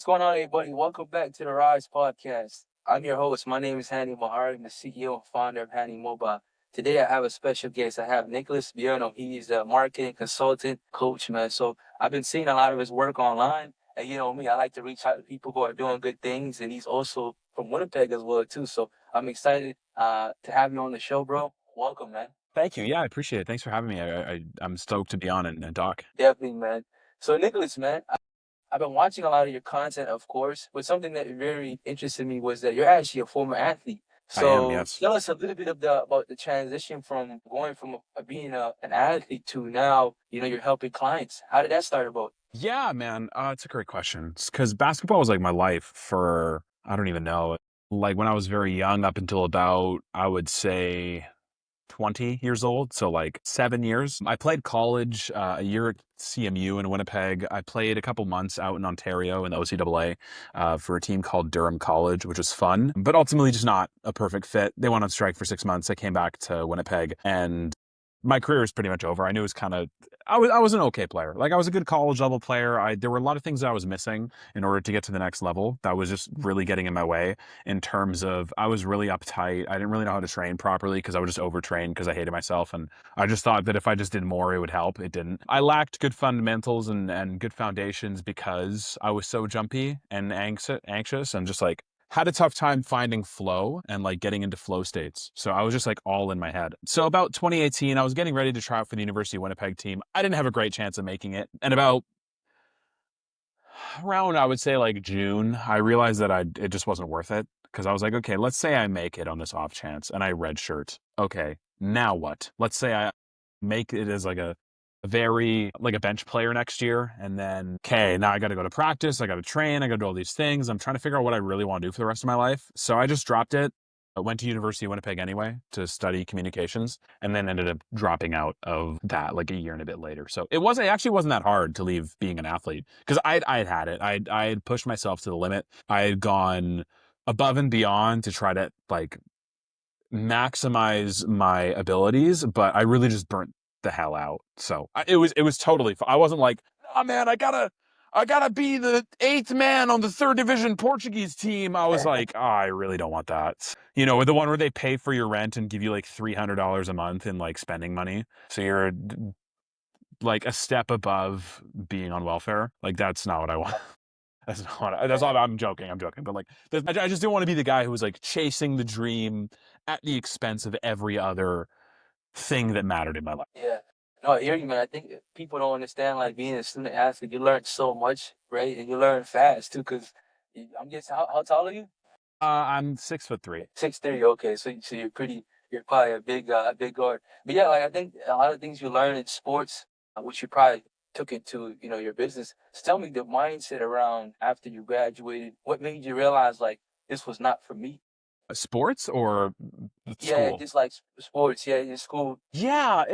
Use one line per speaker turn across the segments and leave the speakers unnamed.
What's going on, everybody? Welcome back to the Rise Podcast. I'm your host. My name is Hani Mahar. I'm the CEO and founder of Hani Mobile. Today, I have a special guest. I have Nicolas Bueno. He's a marketing consultant, coach, man. So I've been seeing a lot of his work online. And you know me, I like to reach out to people who are doing good things. And he's also from Winnipeg as well, too. So I'm excited to have you on the show, bro. Welcome, man.
Thank you. Yeah, I appreciate it. Thanks for having me. I'm stoked to be on and talk.
Definitely, man. So, Nicholas, man, I've been watching a lot of your content, of course, but something that very interested me was that you're actually a former athlete.
I am,
So
yes.
tell us a little bit of the about the transition from going from being an athlete to now, you're helping clients. How did that start about?
Yeah, man. It's a great question. Because basketball was like my life for, I don't even know, like when I was very young up until about, I would say 20 years old. So like 7 years. I played college, a year at CMU in Winnipeg. I played a couple months out in Ontario in the OCAA for a team called Durham College, which was fun, but ultimately just not a perfect fit. They went on strike for 6 months. I came back to Winnipeg and my career was pretty much over. I knew it was kind of I was an okay player. Like I was a good college level player. There were a lot of things that I was missing in order to get to the next level. That was just really getting in my way in terms of I was really uptight. I didn't really know how to train properly because I would just overtrain because I hated myself. And I just thought that if I just did more, it would help. It didn't. I lacked good fundamentals and good foundations because I was so jumpy and anxious and just like had a tough time finding flow and like getting into flow states. So I was just like all in my head. So about 2018, I was getting ready to try out for the University of Winnipeg team. I didn't have a great chance of making it. And about around, I would say like June, I realized that it just wasn't worth it because I was like, okay, let's say I make it on this off chance and I redshirt. Okay, now what? Let's say I make it as like a very like a bench player next year, and then okay, now I got to go to practice, I got to train, I got to do all these things. I'm trying to figure out what I really want to do for the rest of my life. So I just dropped it. I went to University of Winnipeg anyway to study communications and then ended up dropping out of that like a year and a bit later. So it actually wasn't that hard to leave being an athlete because I had it. I had pushed myself to the limit. I had gone above and beyond to try to like maximize my abilities, but I really just burnt the hell out. So it was totally. I wasn't like, oh man, I gotta be the eighth man on the third division Portuguese team. I was like, oh, I really don't want that. You know, the one where they pay for your rent and give you like $300 a month in like spending money. So you're like a step above being on welfare. Like that's not what I want. That's not what that's all. I'm joking. I'm joking. But like, I just didn't want to be the guy who was like chasing the dream at the expense of every other thing that mattered in my life.
Yeah. No, I hear you, man. I think people don't understand, like, being a student athlete, you learn so much, right? And you learn fast, too, because I'm guessing, how tall are you?
I'm 6'3".
6'3", okay. So you're probably a big guard. But yeah, like, I think a lot of things you learn in sports, which you probably took into, your business. So tell me the mindset around after you graduated, what made you realize, like, this was not for me?
Sports or
Yeah,
school?
just like sports, yeah, in school.
Yeah,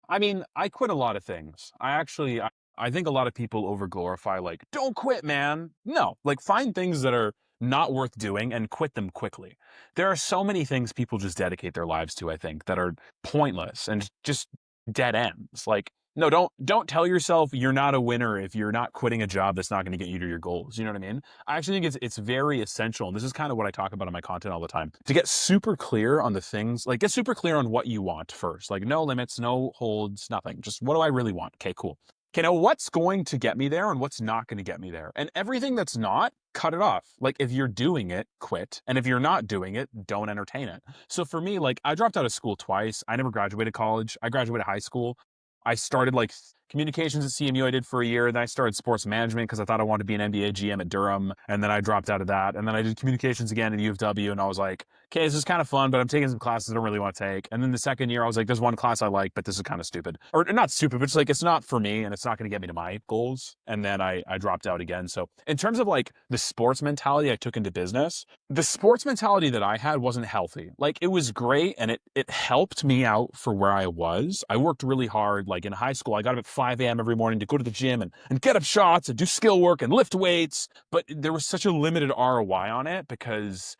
I mean, I quit a lot of things. I think a lot of people over glorify like, don't quit, man. No, like find things that are not worth doing and quit them quickly. There are so many things people just dedicate their lives to, I think, that are pointless and just dead ends. Like, no, don't tell yourself you're not a winner if you're not quitting a job that's not going to get you to your goals. You know what I mean? I actually think it's very essential, and this is kind of what I talk about in my content all the time, to get super clear on the things, like get super clear on what you want first. Like no limits, no holds, nothing. Just what do I really want? Okay, cool. Okay, now what's going to get me there and what's not going to get me there? And everything that's not, cut it off. Like if you're doing it, quit. And if you're not doing it, don't entertain it. So for me, like I dropped out of school twice. I never graduated college. I graduated high school. I started like communications at CMU I did for a year. Then I started sports management because I thought I wanted to be an NBA GM at Durham. And then I dropped out of that. And then I did communications again at U of W. And I was like, okay, this is kind of fun, but I'm taking some classes I don't really want to take. And then the second year, I was like, there's one class I like, but this is kind of stupid. Or not stupid, but it's like, it's not for me and it's not going to get me to my goals. And then I dropped out again. So in terms of like the sports mentality I took into business, the sports mentality that I had wasn't healthy. Like it was great and it helped me out for where I was. I worked really hard. Like in high school, I got up at 5 a.m. every morning to go to the gym and get up shots and do skill work and lift weights. But there was such a limited ROI on it because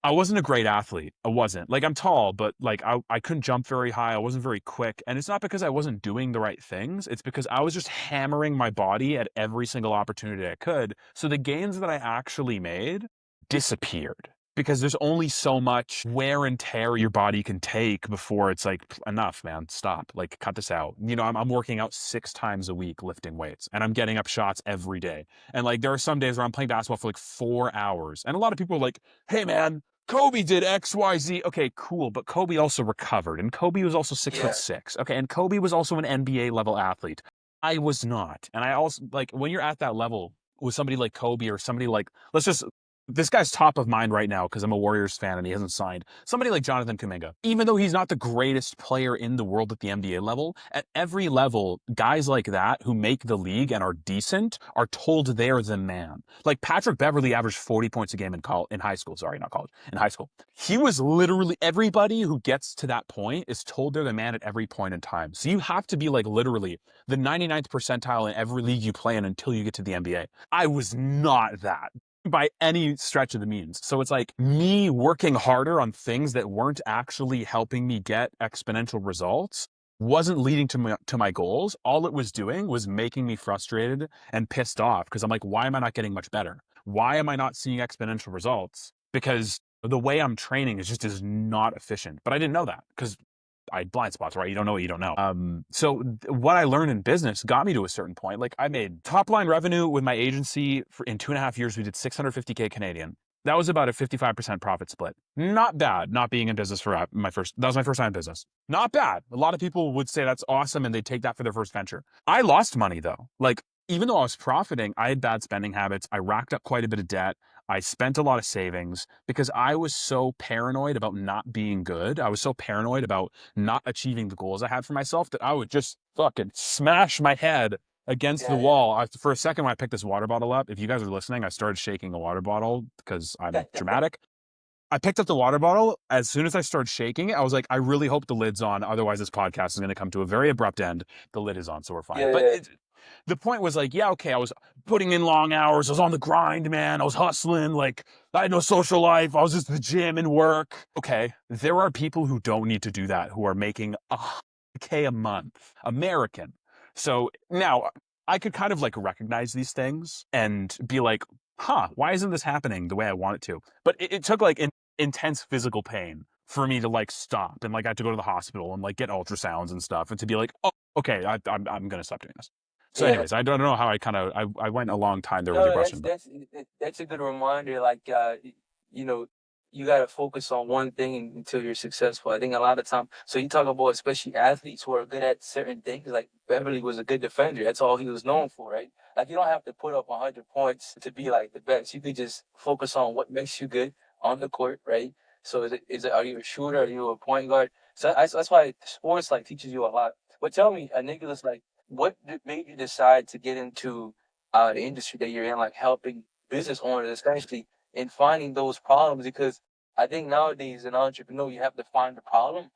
I wasn't a great athlete. I wasn't. Like I'm tall, but like I couldn't jump very high. I wasn't very quick. And it's not because I wasn't doing the right things. It's because I was just hammering my body at every single opportunity I could. So the gains that I actually made disappeared because there's only so much wear and tear your body can take before it's like enough, man. Stop. Like cut this out. You know, I'm working out 6 times a week lifting weights and I'm getting up shots every day. And like there are some days where I'm playing basketball for like 4 hours. And a lot of people are like, hey man, Kobe did XYZ. Okay, cool. But Kobe also recovered. And Kobe was also six foot
Yeah,
six. Okay. And Kobe was also an NBA level athlete. I was not. And I also like when you're at that level with somebody like Kobe or somebody like, let's just, this guy's top of mind right now because I'm a Warriors fan and he hasn't signed. Somebody like Jonathan Kuminga, even though he's not the greatest player in the world at the NBA level, at every level, guys like that who make the league and are decent are told they're the man. Like Patrick Beverly averaged 40 points a game in high school. Sorry, not college, in high school. He was literally, everybody who gets to that point is told they're the man at every point in time. So you have to be like literally the 99th percentile in every league you play in until you get to the NBA. I was not that by any stretch of the means. So it's like me working harder on things that weren't actually helping me get exponential results wasn't leading to my goals. All it was doing was making me frustrated and pissed off because I'm like, why am I not getting much better? Why am I not seeing exponential results? Because the way I'm training is not efficient. But I didn't know that because I had blind spots, right? You don't know what you don't know. So what I learned in business got me to a certain point. Like I made top line revenue with my agency in 2.5 years. We did 650K Canadian. That was about a 55% profit split. Not bad. Not being in business for that was my first time in business. Not bad. A lot of people would say that's awesome and they'd take that for their first venture. I lost money though. Like even though I was profiting, I had bad spending habits. I racked up quite a bit of debt. I spent a lot of savings because I was so paranoid about not being good. I was so paranoid about not achieving the goals I had for myself that I would just fucking smash my head against the
yeah,
wall. For a second, when I picked this water bottle up, if you guys are listening, I started shaking a water bottle because I'm
yeah.
dramatic. I picked up the water bottle. As soon as I started shaking it, I was like, I really hope the lid's on. Otherwise, this podcast is going to come to a very abrupt end. The lid is on, so we're fine. But
Yeah,
the point was like, yeah, okay, I was putting in long hours. I was on the grind, man. I was hustling. Like, I had no social life. I was just at the gym and work. Okay, there are people who don't need to do that, who are making $100K a month, American. So now I could kind of like recognize these things and be like, huh, why isn't this happening the way I want it to? But it took like intense physical pain for me to like stop and like I had to go to the hospital and like get ultrasounds and stuff and to be like, oh, okay, I'm gonna stop doing this. So,
yeah.
anyways, I don't know how I went a long time there with your
No, that's
question, but
that's that's a good reminder. Like, you know, you got to focus on one thing until you're successful. I think a lot of time. So you talk about especially athletes who are good at certain things. Like Beverly was a good defender. That's all he was known for, right? Like you don't have to put up 100 points to be like the best. You could just focus on what makes you good on the court, right? So is it are you a shooter? Are you a point guard? So that's why sports like teaches you a lot. But tell me, Nicholas, like, made you decide to get into the industry that you're in, like helping business owners essentially in finding those problems? Because I think nowadays, an entrepreneur, you have to find the problem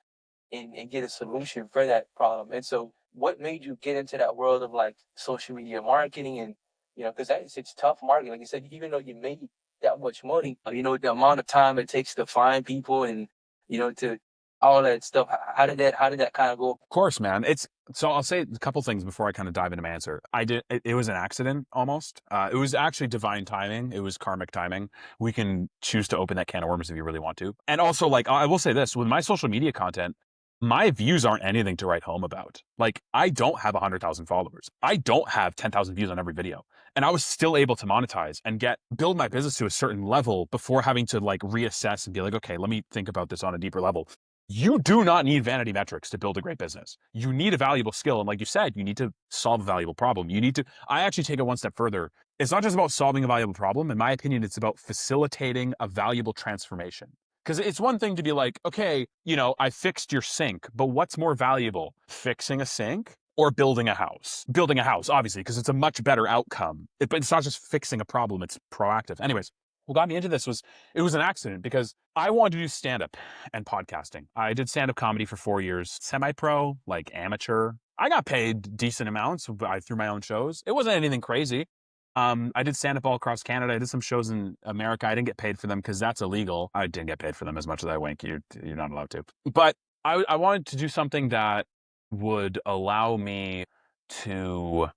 and get a solution for that problem. And so, what made you get into that world of like social media marketing and because it's tough marketing. Like you said, even though you made that much money, the amount of time it takes to find people and to all that stuff. How did that kind of go?
of course, man. It's so I'll say a couple things before I kind of dive into my answer. It was an accident almost. It was actually divine timing. It was karmic timing. We can choose to open that can of worms if you really want to. And also, like I will say this, with my social media content, my views aren't anything to write home about. Like I don't have 100,000 followers. I don't have 10,000 views on every video. And I was still able to monetize and build my business to a certain level before having to like reassess and be like, okay, let me think about this on a deeper level. You do not need vanity metrics to build a great business. You need a valuable skill. And like you said, you need to solve a valuable problem. I actually take it one step further. It's not just about solving a valuable problem. In my opinion, it's about facilitating a valuable transformation. Because it's one thing to be like, okay, I fixed your sink, but what's more valuable, fixing a sink or building a house? Building a house, obviously, because it's a much better outcome. But it's not just fixing a problem, it's proactive. Anyways, what got me into this was it was an accident because I wanted to do stand up and podcasting. I did stand up comedy for 4 years, semi pro, like amateur. I got paid decent amounts through my own shows. It wasn't anything crazy. I did stand up all across Canada. I did some shows in America. I didn't get paid for them because that's illegal. I didn't get paid for them as much as I wink. You're not allowed to. But I wanted to do something that would allow me to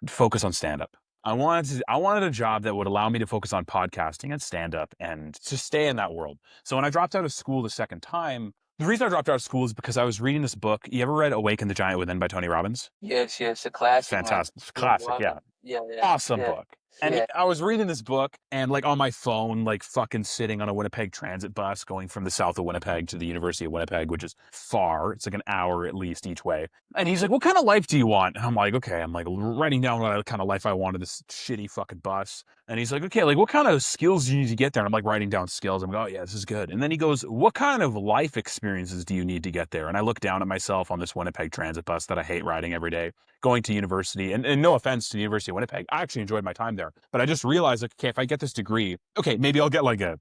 focus on stand up. I wanted a job that would allow me to focus on podcasting and stand up and to stay in that world. So when I dropped out of school the second time, the reason I dropped out of school is because I was reading this book. You ever read Awaken the Giant Within by Tony Robbins?
Yes, yes, a classic, man.
Fantastic.
Yeah,
Classic,
wow.
yeah.
Yeah, yeah,
Awesome
yeah,
book. And
yeah,
I was reading this book and like on my phone, like fucking sitting on a Winnipeg transit bus going from the south of Winnipeg to the University of Winnipeg, which is far. It's like an hour at least each way. And he's like, what kind of life do you want? And I'm like, okay, I'm like writing down what kind of life I wanted, this shitty fucking bus. And he's like, okay, like what kind of skills do you need to get there? And I'm like writing down skills. I'm like, oh yeah, this is good. And then he goes, what kind of life experiences do you need to get there? And I look down at myself on this Winnipeg transit bus that I hate riding every day, going to university. And no offense to the University of Winnipeg, I actually enjoyed my time there. But I just realized, like, okay, if I get this degree, okay, maybe I'll get like a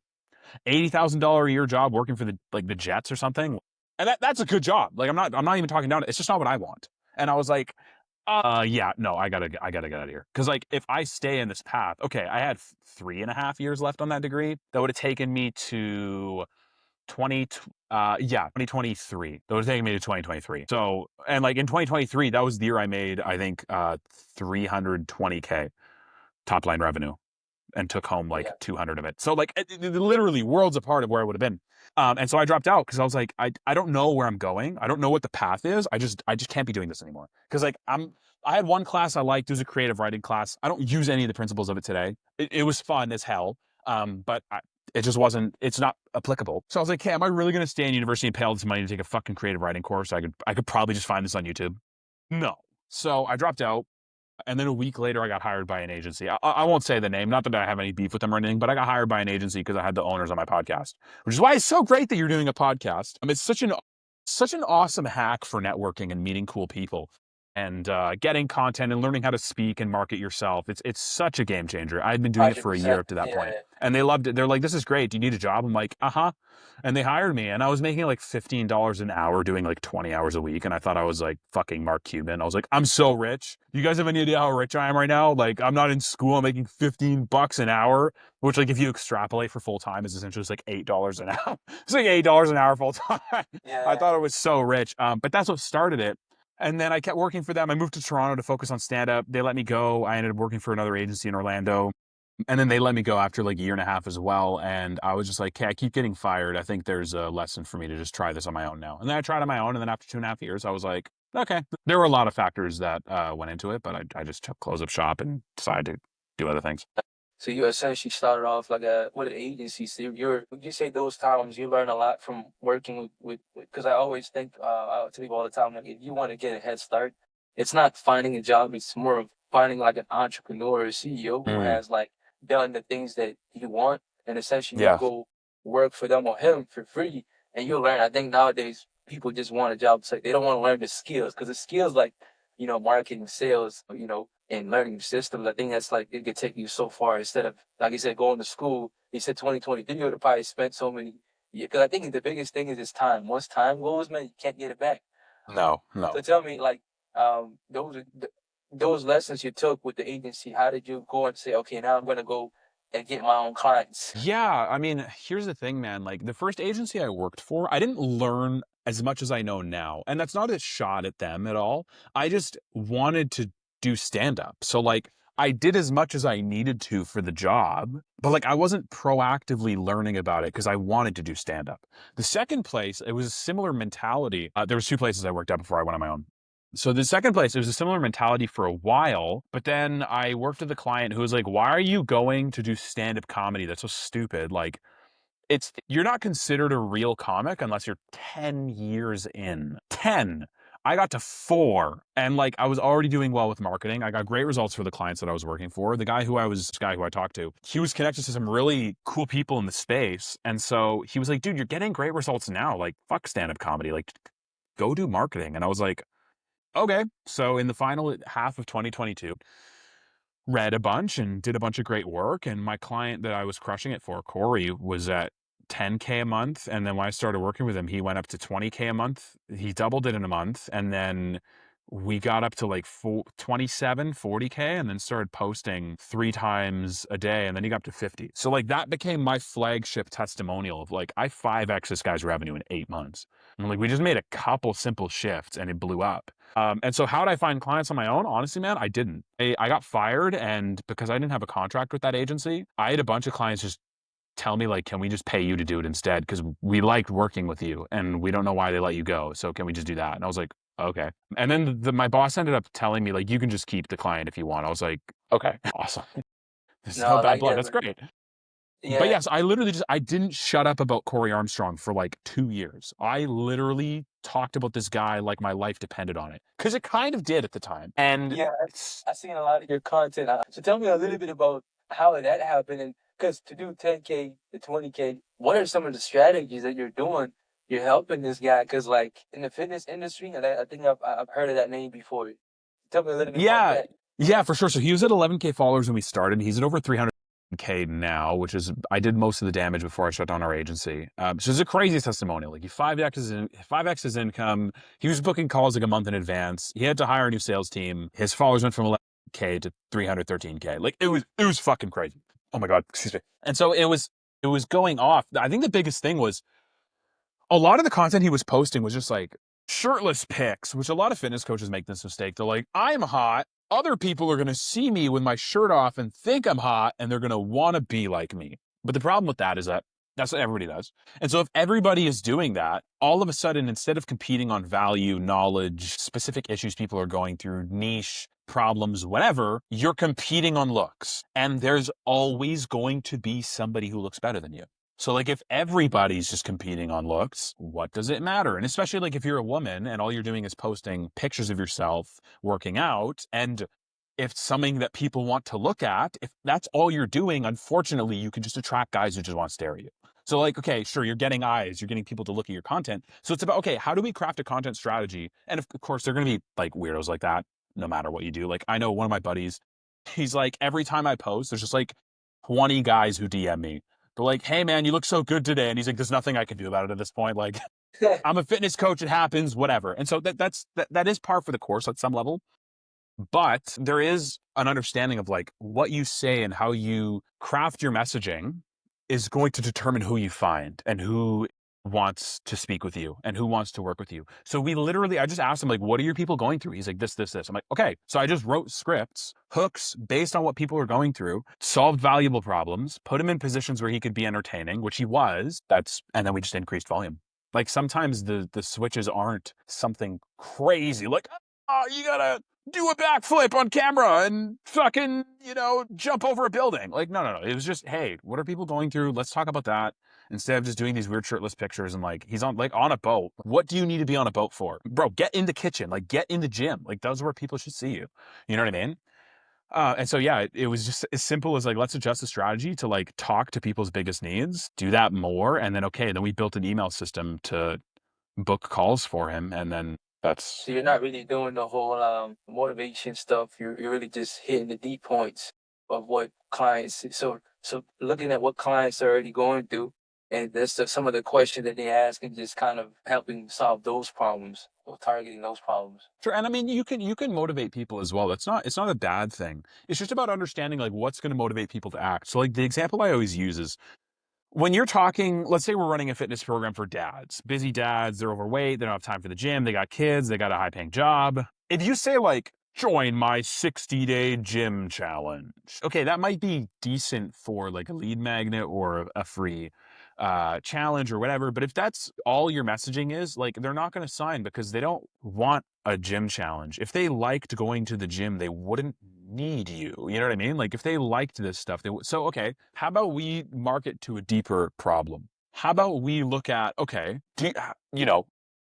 $80,000 a year job working for the Jets or something. And that's a good job. Like I'm not even talking down. It's just not what I want. And I was like, yeah, no, I gotta get out of here. Cause like if I stay in this path, okay, I had 3.5 years left on that degree. That would have taken me to 2023. That would have taken me to 2023. So, and like in 2023, that was the year I made, I think, 320K top line revenue and took home like
yeah.
200 of it. So like literally worlds apart of where I would have been. And so I dropped out because I was like, I don't know where I'm going. I don't know what the path is. I just can't be doing this anymore. Because like I had one class I liked. It was a creative writing class. I don't use any of the principles of it today. It was fun as hell. But it just wasn't. It's not applicable. So I was like, hey, am I really going to stay in university and pay all this money to take a fucking creative writing course? I could probably just find this on YouTube. No. So I dropped out. And then a week later, I got hired by an agency. I won't say the name, not that I have any beef with them or anything, but I got hired by an agency because I had the owners on my podcast, which is why it's so great that you're doing a podcast. It's such an awesome hack for networking and meeting cool people and getting content and learning how to speak and market yourself. It's such a game changer. I'd been doing it for a year
100%.
up to that
Yeah,
point, and they loved it. They're like, "This is great. Do you need a job?" I'm like, "Uh huh." And they hired me, and I was making like $15 an hour doing like 20 hours a week. And I thought I was like fucking Mark Cuban. I was like, I'm so rich. You guys have any idea how rich I am right now? Like, I'm not in school. I'm making $15 an hour, which like if you extrapolate for full time is essentially just like $8 an hour. It's like $8 an hour full time. I
yeah.
thought I was so rich. But that's what started it. And then I kept working for them. I moved to Toronto to focus on stand up. They let me go. I ended up working for another agency in Orlando. And then they let me go after like a year and a half as well. And I was just like, hey, I keep getting fired. I think there's a lesson for me to just try this on my own now. And then I tried on my own. And then after 2.5 years, I was like, okay. There were a lot of factors that went into it, but I just closed up shop and decided to do other things.
So you essentially started off like a with an agency. So would you say those times you learn a lot from working with because I always think I tell people all the time, like if you want to get a head start, it's not finding a job, it's more of finding like an entrepreneur or CEO who
Mm,
has like done the things that you want, and essentially you
yeah.
go work for them or him for free and you'll learn. I think nowadays people just want a job. It's like they don't want to learn the skills because the skills like, marketing, sales, and learning systems. I think that's like it could take you so far instead of like you said, going to school. You said 2023, you would have probably spent so many years. Because I think the biggest thing is time. Once time goes, man, you can't get it back.
No, no.
So tell me, like, those lessons you took with the agency. How did you go and say, okay, now I'm gonna go and get my own clients?
Yeah, I mean, here's the thing, man. Like the first agency I worked for, I didn't learn as much as I know now. And that's not a shot at them at all. I just wanted to do stand up. So like I did as much as I needed to for the job, but like I wasn't proactively learning about it because I wanted to do stand up. The second place, it was a similar mentality. There was two places I worked at before I went on my own. So the second place, it was a similar mentality for a while, but then I worked with a client who was like, "Why are you going to do stand-up comedy? That's so stupid. Like, you're not considered a real comic unless you're 10 years in. 10. I got to 4 and like I was already doing well with marketing. I got great results for the clients that I was working for. This guy who I talked to, he was connected to some really cool people in the space. And so he was like, "Dude, you're getting great results now. Like, fuck stand-up comedy. Like, go do marketing." And I was like, okay. So in the final half of 2022, read a bunch and did a bunch of great work. And my client that I was crushing it for, Corey, was at 10K a month. And then when I started working with him, he went up to 20K a month. He doubled it in a month. And then we got up to like 27, 40K, and then started posting 3 times a day. And then he got up to 50. So like that became my flagship testimonial of like, I 5X this guy's revenue in 8 months. And like, we just made a couple simple shifts and it blew up. And so how did I find clients on my own? Honestly, man, I didn't. I got fired. And because I didn't have a contract with that agency, I had a bunch of clients just tell me like, can we just pay you to do it instead? Because we liked working with you and we don't know why they let you go. So can we just do that? And I was like, okay. And then my boss ended up telling me like, you can just keep the client if you want. I was like, okay, awesome. There's no
No,
bad
like
blood.
that,
That's
man.
great. But
Yeah,
yes, I literally I didn't shut up about Corey Armstrong for like 2 years. I literally talked about this guy like my life depended on it. Cause it kind of did at the time. And
yeah. I seen a lot of your content. So tell me a little bit about how that happened, and because to do 10K to 20K, what are some of the strategies that you're doing? You're helping this guy because, like, in the fitness industry, and I think I've heard of that name before. Tell me a little bit about
yeah,
that.
yeah, for sure. So he was at 11K followers when we started. He's at over 300K now, which is I did most of the damage before I shut down our agency. So it's a crazy testimonial. Like he 5X his income. He was booking calls like a month in advance. He had to hire a new sales team. His followers went from 11K to 313K. Like it was fucking crazy. Oh my god, excuse me. And so it was going off. I think the biggest thing was a lot of the content he was posting was just like shirtless pics, which a lot of fitness coaches make this mistake. They're like, I'm hot. Other people are going to see me with my shirt off and think I'm hot, and they're going to want to be like me. But the problem with that is that that's what everybody does. And so if everybody is doing that, all of a sudden, instead of competing on value, knowledge, specific issues people are going through, niche problems, whatever, you're competing on looks. And there's always going to be somebody who looks better than you. So like if everybody's just competing on looks, what does it matter? And especially like if you're a woman and all you're doing is posting pictures of yourself working out, and if it's something that people want to look at, if that's all you're doing, unfortunately, you can just attract guys who just want to stare at you. So like, okay, sure, you're getting eyes, you're getting people to look at your content. So it's about, okay, how do we craft a content strategy? And of course, they're going to be like weirdos like that, no matter what you do. Like I know one of my buddies, he's like, every time I post, there's just like 20 guys who DM me. They're like, hey man, you look so good today. And he's like, there's nothing I can do about it at this point. Like, I'm a fitness coach, it happens, whatever. And so that is par for the course at some level. But there is an understanding of like what you say and how you craft your messaging is going to determine who you find and who wants to speak with you and who wants to work with you. So I just asked him, like, what are your people going through? He's like, this. I'm like, okay. So I just wrote scripts, hooks based on what people are going through, solved valuable problems, put him in positions where he could be entertaining, which he was. And then we just increased volume. Like sometimes the switches aren't something crazy, like, oh, you gotta do a backflip on camera and fucking, jump over a building. Like, no. It was just, hey, what are people going through? Let's talk about that instead of just doing these weird shirtless pictures and like, he's on a boat. What do you need to be on a boat for? Bro, get in the kitchen, like get in the gym. Like those are where people should see you. You know what I mean? And so, yeah, it was just as simple as like, let's adjust the strategy to like talk to people's biggest needs, do that more. And then, okay, then we built an email system to book calls for him. And then that's
So you're not really doing the whole motivation stuff. You're really just hitting the deep points of what clients. So looking at what clients are already going through, and some of the questions that they ask, and just kind of helping solve those problems or targeting those problems.
sure. And I mean, you can motivate people as well. It's not a bad thing. It's just about understanding like what's going to motivate people to act. So like the example I always use is when you're talking, let's say we're running a fitness program for dads, busy dads, they're overweight, they don't have time for the gym, they got kids, they got a high paying job. If you say like, join my 60-day gym challenge, okay, that might be decent for like a lead magnet or a free challenge or whatever. But if that's all your messaging is, like, they're not going to sign because they don't want a gym challenge. If they liked going to the gym, they wouldn't need you. You know what I mean? Like if they liked this stuff, so okay, how about we market to a deeper problem? How about we look at, okay, do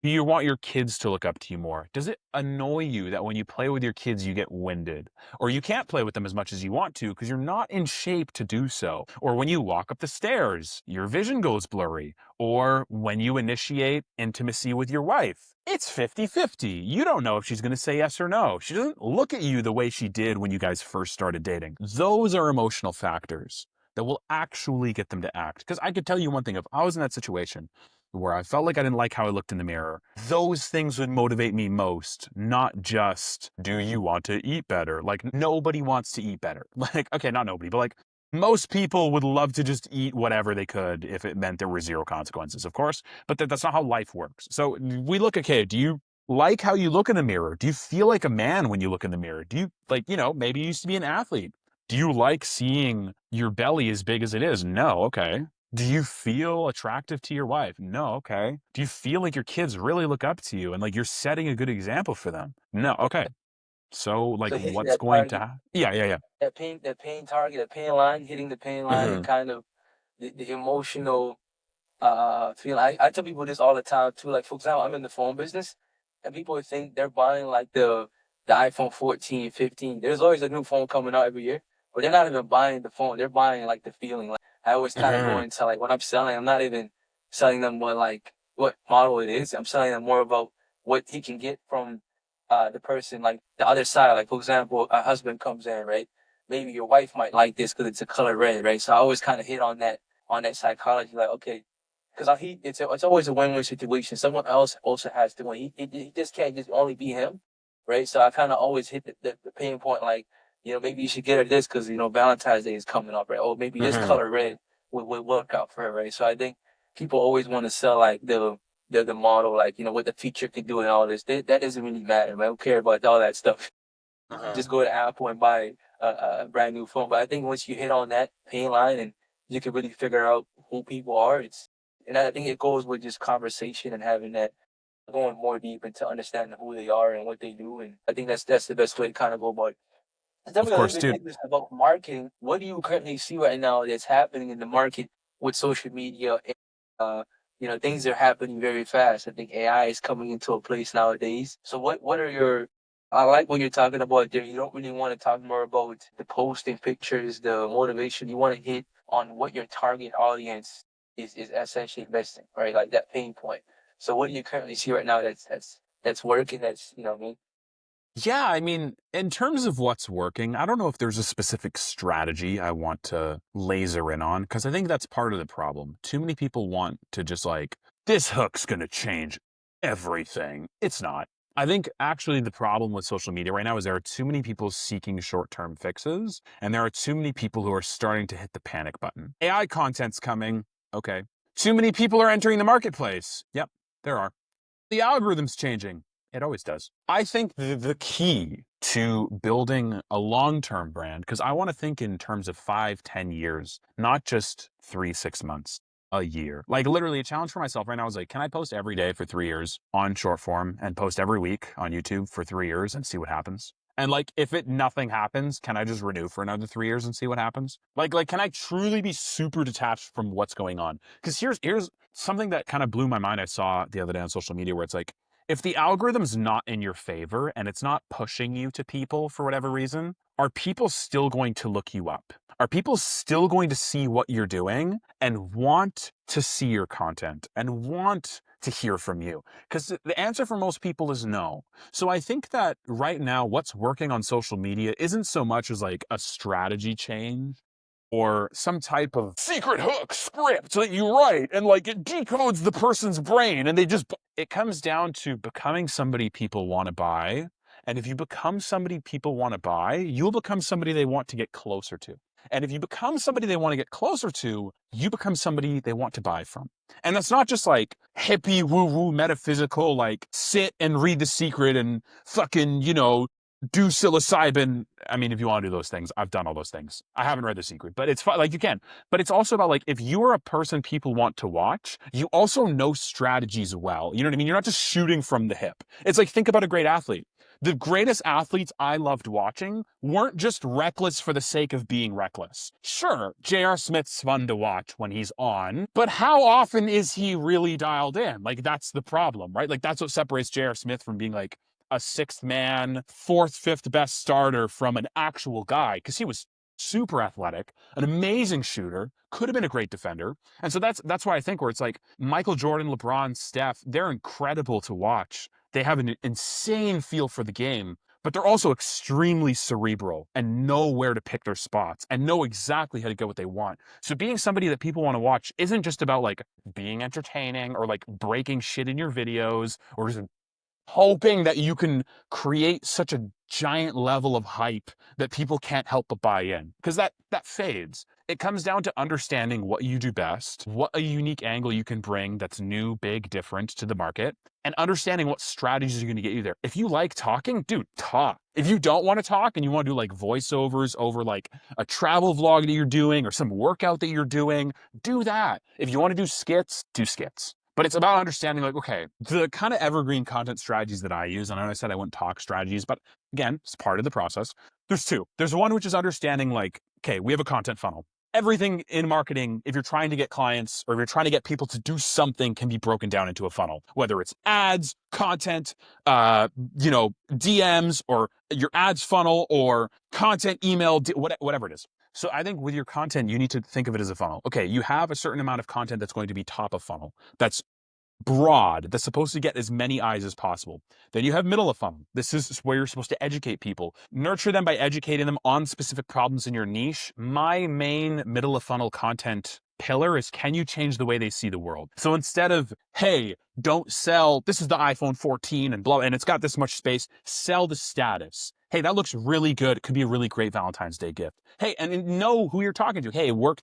you want your kids to look up to you more? Does it annoy you that when you play with your kids, you get winded? Or you can't play with them as much as you want to because you're not in shape to do so? Or when you walk up the stairs, your vision goes blurry? Or when you initiate intimacy with your wife, it's 50-50. You don't know if she's going to say yes or no. She doesn't look at you the way she did when you guys first started dating. Those are emotional factors that will actually get them to act. Because I could tell you one thing, if I was in that situation, where I felt like I didn't like how I looked in the mirror, those things would motivate me most, not just, do you want to eat better? Like, nobody wants to eat better. Like, okay, not nobody, but like, most people would love to just eat whatever they could if it meant there were zero consequences, of course, but that's not how life works. So we look, okay, do you like how you look in the mirror? Do you feel like a man when you look in the mirror? Do you, like, maybe you used to be an athlete. Do you like seeing your belly as big as it is? No. Okay. Do you feel attractive to your wife? No. Okay. Do you feel like your kids really look up to you and like you're setting a good example for them? No. Okay. So like
So hitting
what's
that
going to
target,
happen? Yeah, yeah, yeah.
that pain target, that pain line, hitting the pain line, and
Hmm.
kind of the emotional feel. I tell people this all the time too. Like for example, I'm in the phone business, and people would think they're buying like the iPhone 14, 15. There's always a new phone coming out every year, but they're not even buying the phone. They're buying like the feeling. Like I always kind of go
Hmm.
into like when I'm selling, I'm not even selling them what model it is. I'm selling them more about what he can get from the person, like the other side. Like for example, a husband comes in, right? Maybe your wife might like this because it's a color red, right? So I always kind of hit on that psychology, like okay, because it's always a win-win situation. Someone else also has to win. He just can't just only be him, right? So I kind of always hit the pain point, like maybe you should get her this because Valentine's Day is coming up, right? Or maybe this
Hmm.
color red would work out for her, right? So I think people always want to sell like the model, like what the feature can do and all this. That doesn't really matter. Man. I don't care about all that stuff. Just go to Apple and buy a brand new phone. But I think once you hit on that pain line and you can really figure out who people are, and I think it goes with just conversation and having that going more deep into understanding who they are and what they do. And I think that's the best way to kind of go about it. Tell
Of
me a little
course,
bit,
dude.
Nicholas, about marketing. What do you currently see right now that's happening in the market with social media? And, things are happening very fast. I think AI is coming into a place nowadays. So what are your I like when you're talking about there. You don't really want to talk more about the posting pictures, the motivation. You want to hit on what your target audience is essentially missing, right? Like that pain point. So what do you currently see right now that's working? That's what I mean.
Yeah, I mean, in terms of what's working, I don't know if there's a specific strategy I want to laser in on because I think that's part of the problem. Too many people want to just like, this hook's going to change everything. It's not. I think actually the problem with social media right now is there are too many people seeking short term fixes, and there are too many people who are starting to hit the panic button. AI content's coming. Okay. Too many people are entering the marketplace. Yep, there are. The algorithm's changing. It always does. I think the key to building a long term brand, because I want to think in terms of 5, 10 years, not just 3, 6 months, a year. Like literally a challenge for myself right now is like, can I post every day for 3 years on short form and post every week on YouTube for 3 years and see what happens? And like, if nothing happens, can I just renew for another 3 years and see what happens? Like, can I truly be super detached from what's going on? Because here's something that kind of blew my mind. I saw the other day on social media where it's like, if the algorithm's not in your favor and it's not pushing you to people for whatever reason, are people still going to look you up? Are people still going to see what you're doing and want to see your content and want to hear from you? Because the answer for most people is no. So I think that right now, what's working on social media isn't so much as like a strategy change or some type of secret hook script that you write and like it decodes the person's brain and it comes down to becoming somebody people want to buy. And if you become somebody people want to buy, you'll become somebody they want to get closer to. And if you become somebody they want to get closer to, you become somebody they want to buy from. And that's not just like hippie woo woo metaphysical, like sit and read the secret and fucking, do psilocybin. I mean, if you want to do those things, I've done all those things. I haven't read The Secret, but it's fun. Like you can. But it's also about like if you are a person people want to watch, you also know strategies well. You know what I mean? You're not just shooting from the hip. It's like think about a great athlete. The greatest athletes I loved watching weren't just reckless for the sake of being reckless. Sure, J.R. Smith's fun to watch when he's on, but how often is he really dialed in? Like that's the problem, right? Like that's what separates J.R. Smith from being like a sixth man, fourth, fifth best starter from an actual guy because he was super athletic, an amazing shooter, could have been a great defender. And so that's why I think where it's like Michael Jordan, LeBron, Steph, they're incredible to watch. They have an insane feel for the game, but they're also extremely cerebral and know where to pick their spots and know exactly how to get what they want. So being somebody that people want to watch isn't just about like being entertaining or like breaking shit in your videos or just hoping that you can create such a giant level of hype that people can't help but buy in, because that fades. It comes down to understanding what you do best, what a unique angle you can bring that's new, big, different to the market, and understanding what strategies are going to get you there. If you like talking, dude, talk. If you don't want to talk and you want to do like voiceovers over like a travel vlog that you're doing or some workout that you're doing, do that. If you want to do skits, do skits. But it's about understanding, like, okay, the kind of evergreen content strategies that I use, and I know I said I wouldn't talk strategies, but again, it's part of the process. There's two. There's one which is understanding, like, okay, we have a content funnel. Everything in marketing, if you're trying to get clients or if you're trying to get people to do something, can be broken down into a funnel, whether it's ads, content, DMs, or your ads funnel, or content, email, whatever it is. So I think with your content, you need to think of it as a funnel. Okay, you have a certain amount of content that's going to be top of funnel. That's broad, that's supposed to get as many eyes as possible. Then you have middle of funnel. This is where you're supposed to educate people, nurture them by educating them on specific problems in your niche. My main middle of funnel content pillar is, can you change the way they see the world? So instead of, hey, don't sell, this is the iPhone 14 and blah, and it's got this much space, sell the status. Hey, that looks really good. It could be a really great Valentine's Day gift. Hey, and know who you're talking to. Hey, work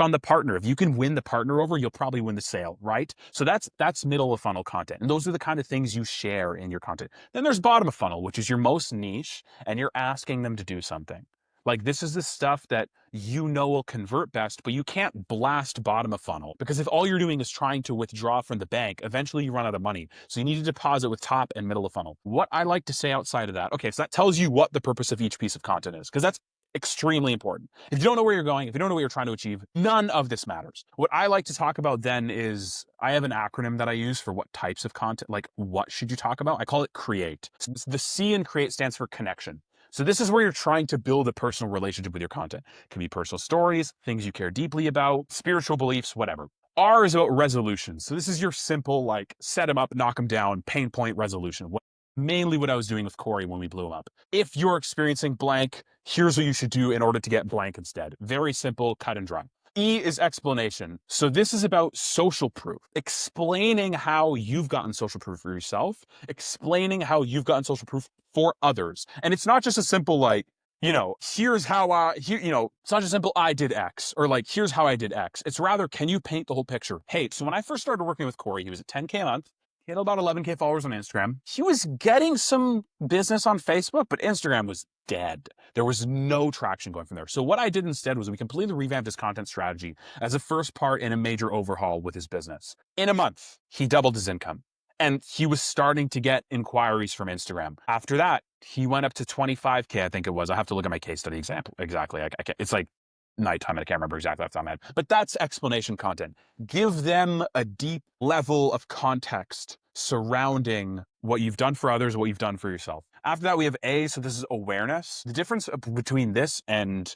on the partner. If you can win the partner over, you'll probably win the sale, right? So that's middle of funnel content. And those are the kind of things you share in your content. Then there's bottom of funnel, which is your most niche, and you're asking them to do something. Like, this is the stuff that you know will convert best, but you can't blast bottom of funnel, because if all you're doing is trying to withdraw from the bank, eventually you run out of money. So you need to deposit with top and middle of funnel. What I like to say outside of that, okay, so that tells you what the purpose of each piece of content is, because that's extremely important. If you don't know where you're going, if you don't know what you're trying to achieve, none of this matters. What I like to talk about then is, I have an acronym that I use for what types of content, like what should you talk about? I call it CREATE. So the C in CREATE stands for connection. So this is where you're trying to build a personal relationship with your content. It can be personal stories, things you care deeply about, spiritual beliefs, whatever. R is about resolution. So this is your simple, like, set them up, knock them down, pain point resolution. Mainly what I was doing with Corey when we blew him up. If you're experiencing blank, here's what you should do in order to get blank instead. Very simple, cut and dry. E is explanation. So this is about social proof, explaining how you've gotten social proof for yourself, explaining how you've gotten social proof for others. And it's not just a simple, like, here's how it's not just simple, I did X, or like, here's how I did X. It's rather, can you paint the whole picture? Hey, so when I first started working with Corey, he was at 10K a month. He had about 11K followers on Instagram. He was getting some business on Facebook, but Instagram was dead. There was no traction going from there. So what I did instead was we completely revamped his content strategy as a first part in a major overhaul with his business. In a month, he doubled his income. And he was starting to get inquiries from Instagram. After that, he went up to 25K, I think it was. I have to look at my case study example exactly. It's like nighttime and I can't remember exactly off the top of my head. But that's explanation content. Give them a deep level of context surrounding what you've done for others, what you've done for yourself. After that, we have A, so this is awareness. The difference between this and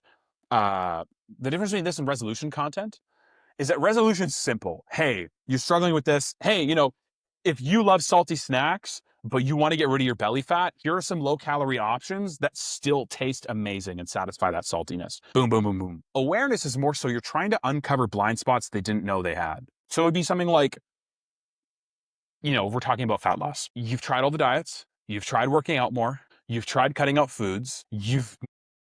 resolution content is that resolution's simple. Hey, you're struggling with this. Hey, if you love salty snacks, but you want to get rid of your belly fat, here are some low calorie options that still taste amazing and satisfy that saltiness. Boom, boom, boom, boom. Awareness is more so you're trying to uncover blind spots they didn't know they had. So it would be something like, we're talking about fat loss. You've tried all the diets. You've tried working out more. You've tried cutting out foods. You've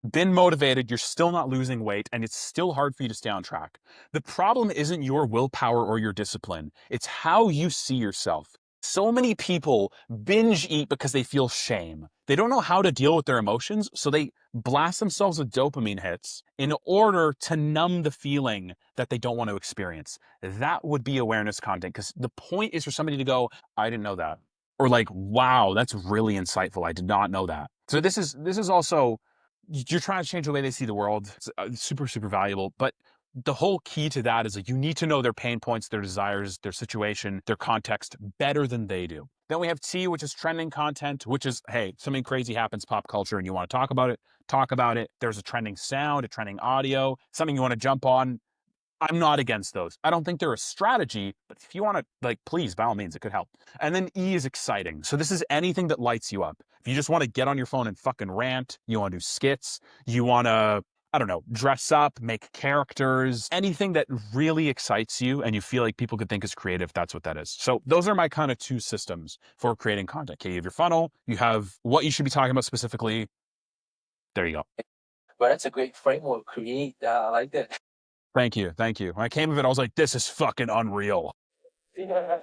been motivated, you're still not losing weight, and it's still hard for you to stay on track. The problem isn't your willpower or your discipline. It's how you see yourself. So many people binge eat because they feel shame. They don't know how to deal with their emotions, so they blast themselves with dopamine hits in order to numb the feeling that they don't want to experience. That would be awareness content, because the point is for somebody to go, I didn't know that. Or like, wow, that's really insightful. I did not know that. So this is also, you're trying to change the way they see the world. It's super, super valuable. But the whole key to that is, like, you need to know their pain points, their desires, their situation, their context better than they do. Then we have T, which is trending content, which is, hey, something crazy happens, pop culture, and you want to talk about it, talk about it. There's a trending sound, a trending audio, something you want to jump on. I'm not against those. I don't think they're a strategy, but if you want to, like, please, by all means, it could help. And then E is exciting. So this is anything that lights you up. If you just want to get on your phone and fucking rant, you want to do skits, you want to, I don't know, dress up, make characters, anything that really excites you and you feel like people could think is creative, that's what that is. So those are my kind of two systems for creating content. Okay, you have your funnel, you have what you should be talking about specifically. There you go.
But that's a great framework. Create. I like that.
Thank you. Thank you. When I came of it, I was like, this is fucking unreal.
Yeah,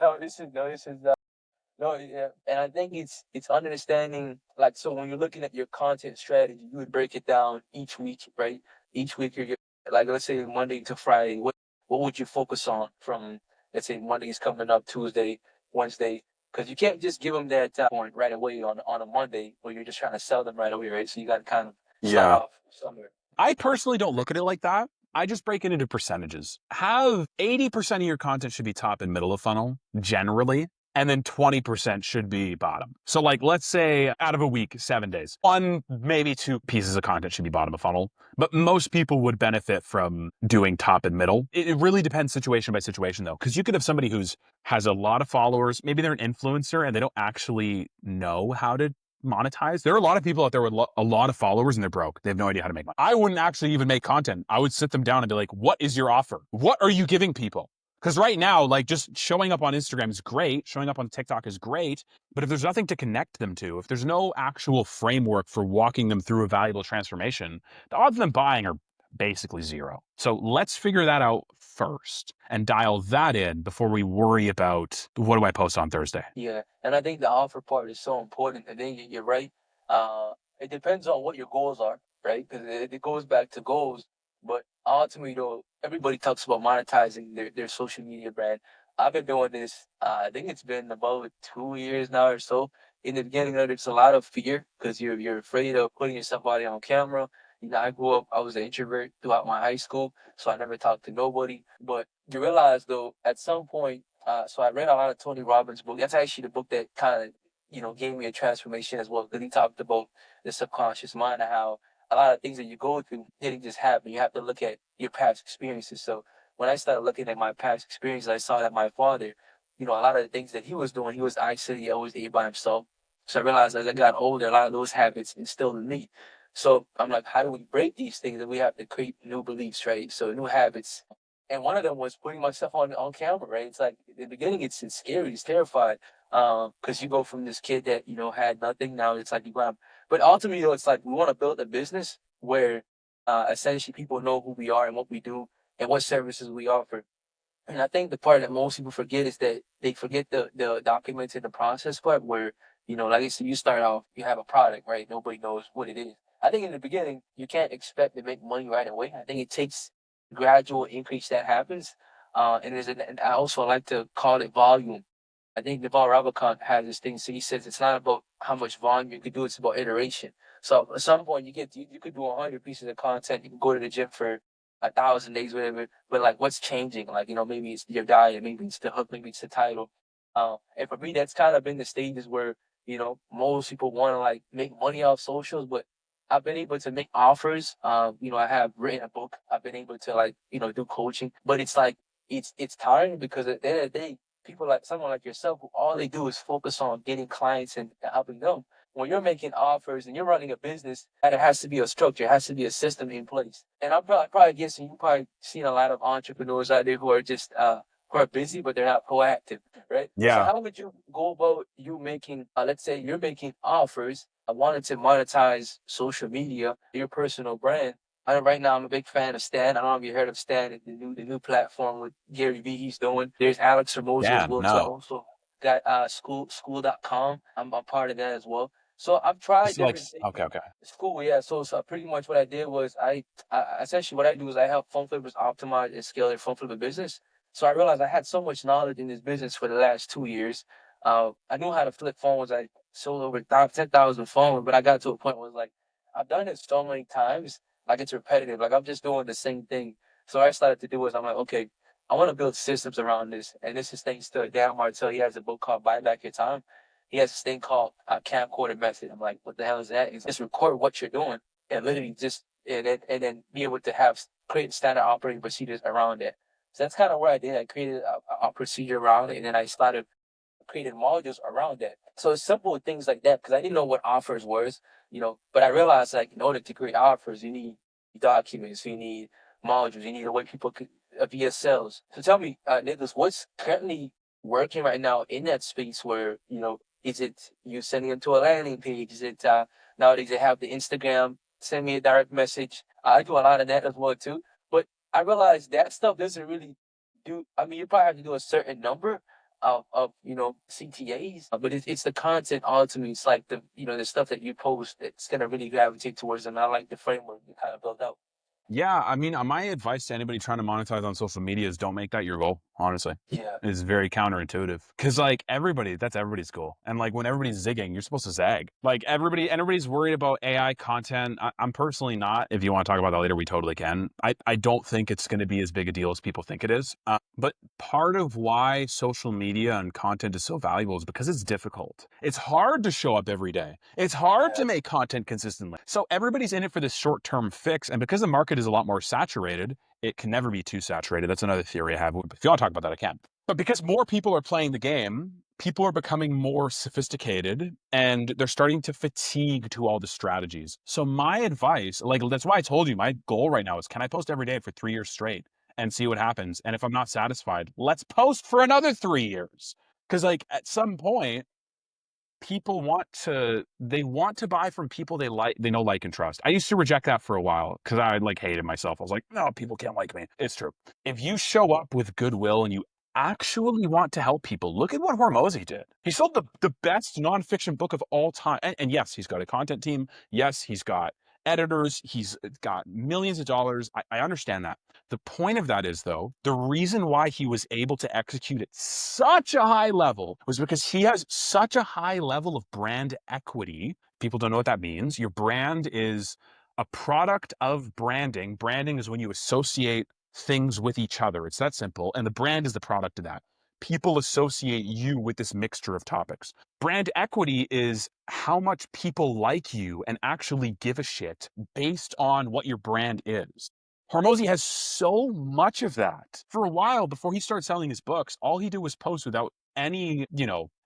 no, yeah, and I think it's understanding like so when you're looking at your content strategy, you would break it down each week, right? Each week like let's say Monday to Friday, what would you focus on from let's say Monday's coming up, Tuesday, Wednesday, because you can't just give them that point right away on a Monday where you're just trying to sell them right away, right? So you got to kind of start
Yeah.
off somewhere.
I personally don't look at it like that. I just break it into percentages. Have 80% of your content should be top and middle of funnel, generally, and then 20% should be bottom. So, like, let's say out of a week, 7 days, one, maybe two pieces of content should be bottom of funnel. But most people would benefit from doing top and middle. It really depends situation by situation, though, because you could have somebody who's has a lot of followers. Maybe they're an influencer and they don't actually know how to monetize. There are a lot of people out there with a lot of followers and they're broke. They have no idea how to make money. I wouldn't actually even make content. I would sit them down and be like, what is your offer? What are you giving people? Because right now, like just showing up on Instagram is great. Showing up on TikTok is great. But if there's nothing to connect them to, if there's no actual framework for walking them through a valuable transformation, the odds of them buying are basically zero. So let's figure that out first and dial that in before we worry about what do I post on Thursday.
Yeah, and I think the offer part is so important. I think you're right. It depends on what your goals are, right? Because it goes back to goals. But ultimately, though, everybody talks about monetizing their social media brand. I've been doing this. I think it's been about 2 years now or so. In the beginning, there's a lot of fear because you're afraid of putting yourself out there on camera. You know, I grew up. I was an introvert throughout my high school, so I never talked to nobody. But you realize, though, at some point so I read a lot of Tony Robbins' book. That's actually the book that kind of, gave me a transformation as well. Because he talked about the subconscious mind and how a lot of things that you go through didn't just happen. You have to look at your past experiences. So when I started looking at my past experiences, I saw that my father, a lot of the things that he was doing, he was actually always ate by himself. So I realized as I got older, a lot of those habits instilled in me. So I'm like, how do we break these things? And we have to create new beliefs, right? So new habits, and one of them was putting myself on camera, right? It's like in the beginning, it's scary, it's terrified, because you go from this kid that had nothing, now it's like you got, but ultimately, it's like we want to build a business where, essentially, people know who we are and what we do and what services we offer. And I think the part that most people forget is that they forget the documented the process part where, like I said, you start off, you have a product, right? Nobody knows what it is. I think in the beginning, you can't expect to make money right away. I think it takes gradual increase that happens. And I also like to call it volume. I think Naval Ravikant has this thing. So he says it's not about how much volume you can do; it's about iteration. So at some point, you could do 100 pieces of content. You can go to the gym for 1,000 days, whatever. But like, what's changing? Like, maybe it's your diet, maybe it's the hook, maybe it's the title. And for me, that's kind of been the stages where most people want to like make money off socials, but I've been able to make offers. I have written a book. I've been able to like do coaching, but it's like it's tiring because at the end of the day people like someone like yourself who all they do is focus on getting clients and helping them. When you're making offers and you're running a business, that it has to be a structure, it has to be a system in place. And I'm probably guessing you probably seen a lot of entrepreneurs out there who are just who are busy but they're not proactive, right? So
Yeah.
how would you go about you making let's say you're making offers, I wanted to monetize social media, your personal brand. Right now, I'm a big fan of Stan. I don't know if you heard of Stan, the new platform with Gary Vee he's doing. There's Alex Ramosi as
Yeah.
well. So I
No.
also got school.com. I'm a part of that as well. So I've tried
It's like,
different things.
okay, okay.
School, yeah. So pretty much what I did was I essentially what I do is I help phone flippers optimize and scale their phone flipper business. So I realized I had so much knowledge in this business for the last 2 years. I knew how to flip phones. I sold over 10,000 phones, but I got to a point where it's like I've done it so many times, like it's repetitive. Like I'm just doing the same thing. So what I started to do is I'm like, okay, I want to build systems around this, and this is thanks to Dan Martell. He has a book called Buy Back Your Time. He has this thing called a camcorder method. I'm like, what the hell is that? It's just record what you're doing and literally just and then be able to have create standard operating procedures around it. So that's kind of what I did. I created a procedure around it, and then I started creating modules around that. So it's simple things like that because I didn't know what offers was, but I realized like in order to create offers, you need documents, you need modules, you need a way people could via sales. So tell me, Nicholas, what's currently working right now in that space where, is it you sending them to a landing page? Is it nowadays they have the Instagram, send me a direct message. I do a lot of that as well too. But I realized that stuff doesn't really do, I mean, you probably have to do a certain number of CTAs, but it's the content ultimately. It's like the stuff that you post that's gonna really gravitate towards them. I like the framework you kind of build out.
Yeah, I mean, my advice to anybody trying to monetize on social media is don't make that your goal, honestly.
Yeah,
It's very counterintuitive because like that's everybody's goal. And like when everybody's zigging, you're supposed to zag. Like everybody's worried about AI content. I'm personally not. If you want to talk about that later, we totally can. I don't think it's going to be as big a deal as people think it is. But part of why social media and content is so valuable is because it's difficult. It's hard to show up every day. It's hard
yeah,
to make content consistently. So everybody's in it for this short-term fix. And because the market is a lot more saturated, it can never be too saturated. That's another theory I have. If you want to talk about that, I can. But because more people are playing the game, people are becoming more sophisticated and they're starting to fatigue to all the strategies. So my advice, like that's why I told you my goal right now is can I post every day for 3 years straight and see what happens? And if I'm not satisfied, let's post for another 3 years. Because like at some point, people want to buy from people they know, like, and trust. I used to reject that for a while because I like hated myself. I was like, no, people can't like me. It's true. If you show up with goodwill and you actually want to help people, look at what Hormozy did. He sold the best nonfiction book of all time. And yes, he's got a content team. Yes, he's got editors. He's got millions of dollars. I understand that. The point of that is, though, the reason why he was able to execute at such a high level was because he has such a high level of brand equity. People don't know what that means. Your brand is a product of branding. Branding is when you associate things with each other. It's that simple. And the brand is the product of that. People associate you with this mixture of topics. Brand equity is how much people like you and actually give a shit based on what your brand is. Hormozy has so much of that. For a while, before he started selling his books, all he did was post without any,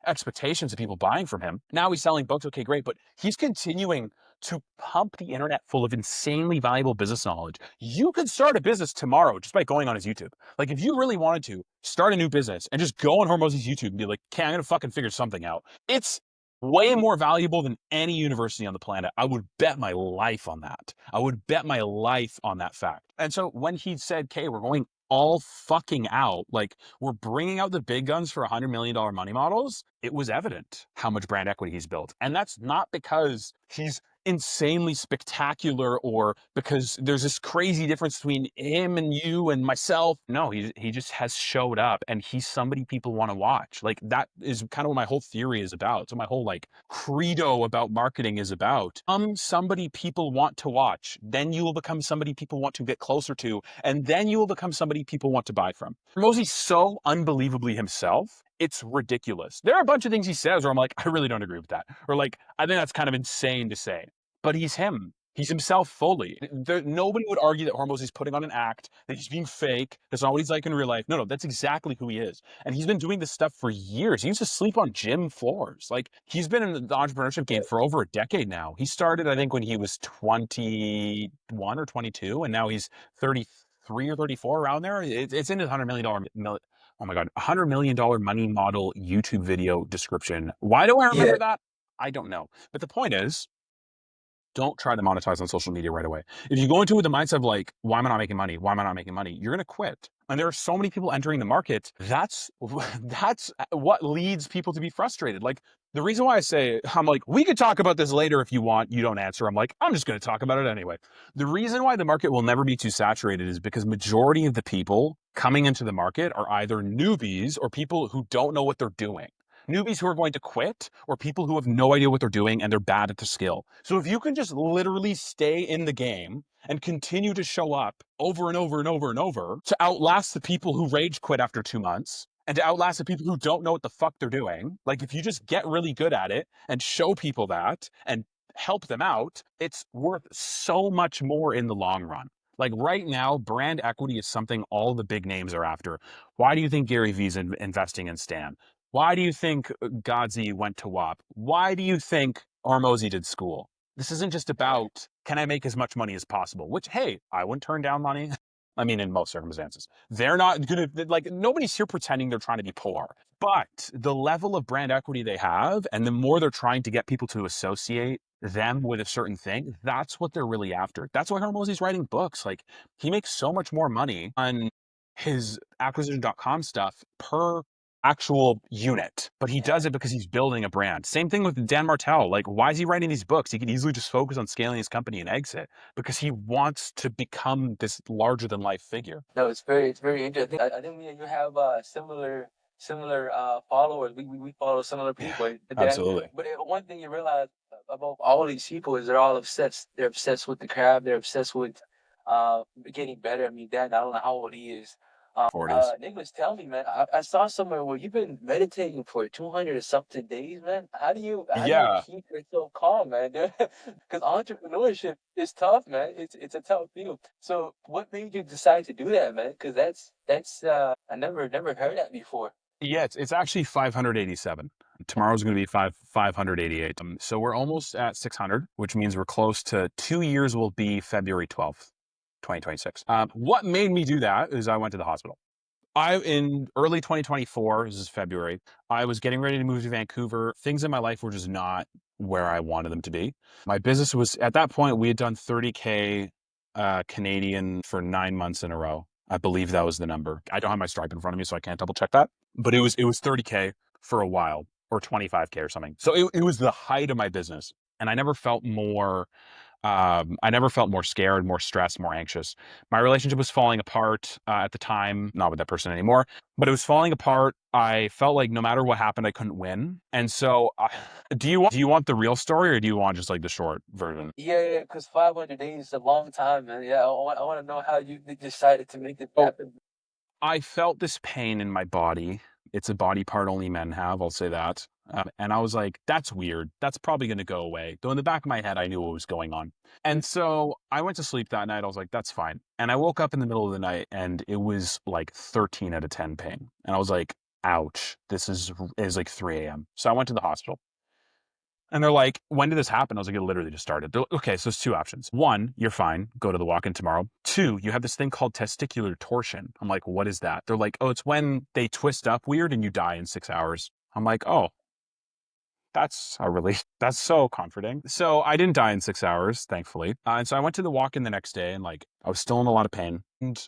expectations of people buying from him. Now he's selling books. Okay, great. But he's continuing to pump the internet full of insanely valuable business knowledge. You could start a business tomorrow just by going on his YouTube. Like, if you really wanted to start a new business and just go on Hormozy's YouTube and be like, okay, I'm going to fucking figure something out. It's way more valuable than any university on the planet. I would bet my life on that. I would bet my life on that fact. And so when he said, okay, we're going all fucking out, like we're bringing out the big guns for $100 million money models, it was evident how much brand equity he's built. And that's not because he's insanely spectacular or because there's this crazy difference between him and you and myself. No, he just has showed up and he's somebody people want to watch. Like that is kind of what my whole theory is about. So my whole like credo about marketing is about somebody people want to watch. Then you will become somebody people want to get closer to. And then you will become somebody people want to buy from. Mosey's so unbelievably himself. It's ridiculous. There are a bunch of things he says where I'm like, I really don't agree with that. Or like, I think that's kind of insane to say. But he's him. He's himself fully. Nobody would argue that Hormozy's putting on an act, that he's being fake. That's not what he's like in real life. No, that's exactly who he is. And he's been doing this stuff for years. He used to sleep on gym floors. Like, he's been in the entrepreneurship game for over a decade now. He started, I think, when he was 21 or 22, and now he's 33 or 34 around there. It's in his $100 million. Oh my God, $100 million money model YouTube video description. Why do I
yeah,
remember that? I don't know. But the point is, don't try to monetize on social media right away. If you go into it with the mindset of like, why am I not making money? Why am I not making money? You're going to quit. And there are so many people entering the market. That's what leads people to be frustrated. Like the reason why I say, I'm like, we could talk about this later if you want. You don't answer. I'm like, I'm just going to talk about it anyway. The reason why the market will never be too saturated is because majority of the people coming into the market are either newbies or people who don't know what they're doing. Newbies who are going to quit or people who have no idea what they're doing and they're bad at the skill. So if you can just literally stay in the game and continue to show up over and over and over and over to outlast the people who rage quit after 2 months and to outlast the people who don't know what the fuck they're doing, like if you just get really good at it and show people that and help them out, it's worth so much more in the long run. Like right now, brand equity is something all the big names are after. Why do you think Gary Vee's investing in Stan? Why do you think Godzi went to WAP? Why do you think Hormozy did school? This isn't just about, can I make as much money as possible? Which, hey, I wouldn't turn down money. I mean, in most circumstances, they're not gonna, like, nobody's here pretending they're trying to be poor. But the level of brand equity they have, and the more they're trying to get people to associate them with a certain thing, that's what they're really after. That's why Hormozy's writing books. Like, he makes so much more money on his acquisition.com stuff per actual unit, but he does it because he's building a brand. Same thing with Dan Martell. Like, why is he writing these books? He could easily just focus on scaling his company and exit because he wants to become this larger than life figure.
No, it's very interesting. I think me and you have similar followers. We follow similar people.
Absolutely.
But one thing you realize about all these people is they're all obsessed. They're obsessed with the craft. They're obsessed with getting better. I mean, Dan, I don't know how old he is.
40s.
Nicholas, tell me, man. I saw somewhere where you've been meditating for 200 or something days, man. How do you
Yeah.
keep yourself calm, man? Because entrepreneurship is tough, man. It's a tough field. So, what made you decide to do that, man? Because that's I never heard that before.
Yeah, it's actually 587. Tomorrow's going to be 588. So we're almost at 600, which means we're close to 2 years will be February 12th, 2026. What made me do that is I went to the hospital. In early 2024, this is February, I was getting ready to move to Vancouver. Things in my life were just not where I wanted them to be. My business was, at that point, we had done 30K Canadian for 9 months in a row. I believe that was the number. I don't have my Stripe in front of me, so I can't double check that. But it was 30K for a while, or 25K or something. So it was the height of my business. And I never felt more scared, more stressed, more anxious. My relationship was falling apart at the time, not with that person anymore, but it was falling apart. I felt like no matter what happened, I couldn't win. And so, do you want the real story, or do you want just like the short version?
Yeah, because 500 days is a long time, man. Yeah, I want to know how you decided to make it
Oh,
happen.
I felt this pain in my body. It's a body part only men have, I'll say that. And I was like, that's weird. That's probably going to go away. Though in the back of my head, I knew what was going on. And so I went to sleep that night. I was like, that's fine. And I woke up in the middle of the night and it was like 13 out of 10 pain. And I was like, ouch, is like 3 a.m. So I went to the hospital. And they're like, when did this happen? I was like, it literally just started. Okay, so there's two options. One, you're fine. Go to the walk-in tomorrow. Two, you have this thing called testicular torsion. I'm like, what is that? They're like, oh, it's when they twist up weird and you die in 6 hours. I'm like, oh, that's a relief. That's so comforting. So I didn't die in 6 hours, thankfully. And so I went to the walk-in the next day and like, I was still in a lot of pain. And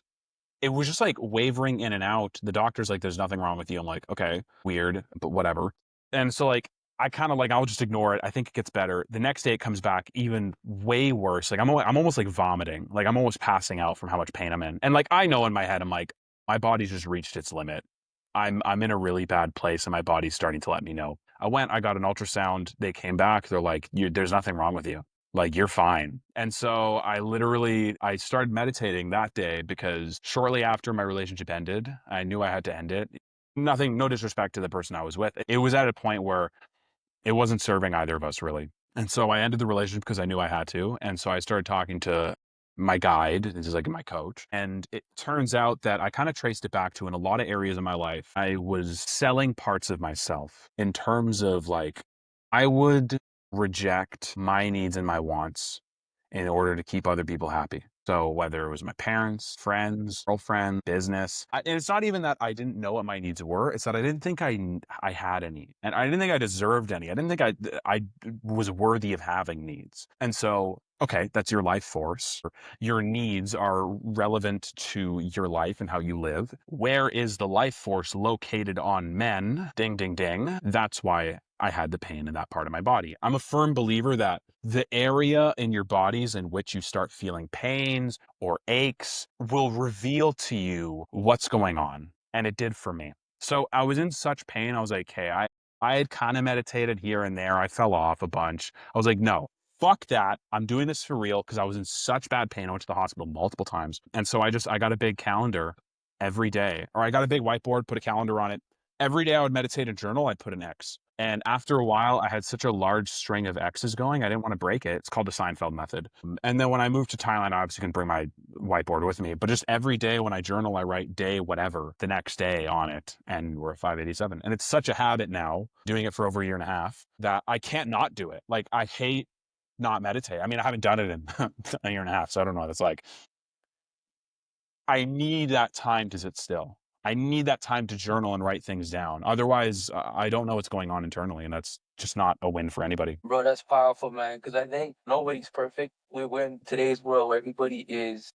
it was just like wavering in and out. The doctor's like, there's nothing wrong with you. I'm like, okay, weird, but whatever. And so like, I kind of like, I'll just ignore it. I think it gets better. The next day it comes back even way worse. Like I'm almost like vomiting. Like I'm almost passing out from how much pain I'm in. And like, I know in my head, I'm like, my body's just reached its limit. I'm in a really bad place and my body's starting to let me know. I got an ultrasound. They came back. They're like, there's nothing wrong with you. Like you're fine. And so I started meditating that day because shortly after my relationship ended, I knew I had to end it. Nothing, no disrespect to the person I was with. It was at a point where it wasn't serving either of us really. And so I ended the relationship because I knew I had to. And so I started talking to my guide, this is like my coach. And it turns out that I kind of traced it back to in a lot of areas of my life, I was selling parts of myself in terms of like, I would reject my needs and my wants in order to keep other people happy. So whether it was my parents, friends, girlfriend, business, and it's not even that I didn't know what my needs were. It's that I didn't think I had any, and I didn't think I deserved any. I didn't think I was worthy of having needs. And so, okay, that's your life force. Your needs are relevant to your life and how you live. Where is the life force located on men? Ding, ding, ding. That's why I had the pain in that part of my body. I'm a firm believer that the area in your bodies in which you start feeling pains or aches will reveal to you what's going on. And it did for me. So I was in such pain. I was like, hey, I had kind of meditated here and there. I fell off a bunch. I was like, no, fuck that. I'm doing this for real because I was in such bad pain. I went to the hospital multiple times. And so I got a big calendar every day, or I got a big whiteboard, put a calendar on it. Every day I would meditate and journal, I'd put an X. And after a while, I had such a large string of X's going, I didn't want to break it. It's called the Seinfeld method. And then when I moved to Thailand, I obviously can bring my whiteboard with me. But just every day when I journal, I write day whatever the next day on it. And we're at 587. And it's such a habit now, doing it for over a year and a half, that I can't not do it. Like, I hate not meditate. I mean, I haven't done it in a year and a half, so I don't know what it's like. I need that time to sit still. I need that time to journal and write things down. Otherwise, I don't know what's going on internally, and that's just not a win for anybody.
Bro, that's powerful, man. Because I think nobody's perfect. We're in today's world where everybody is,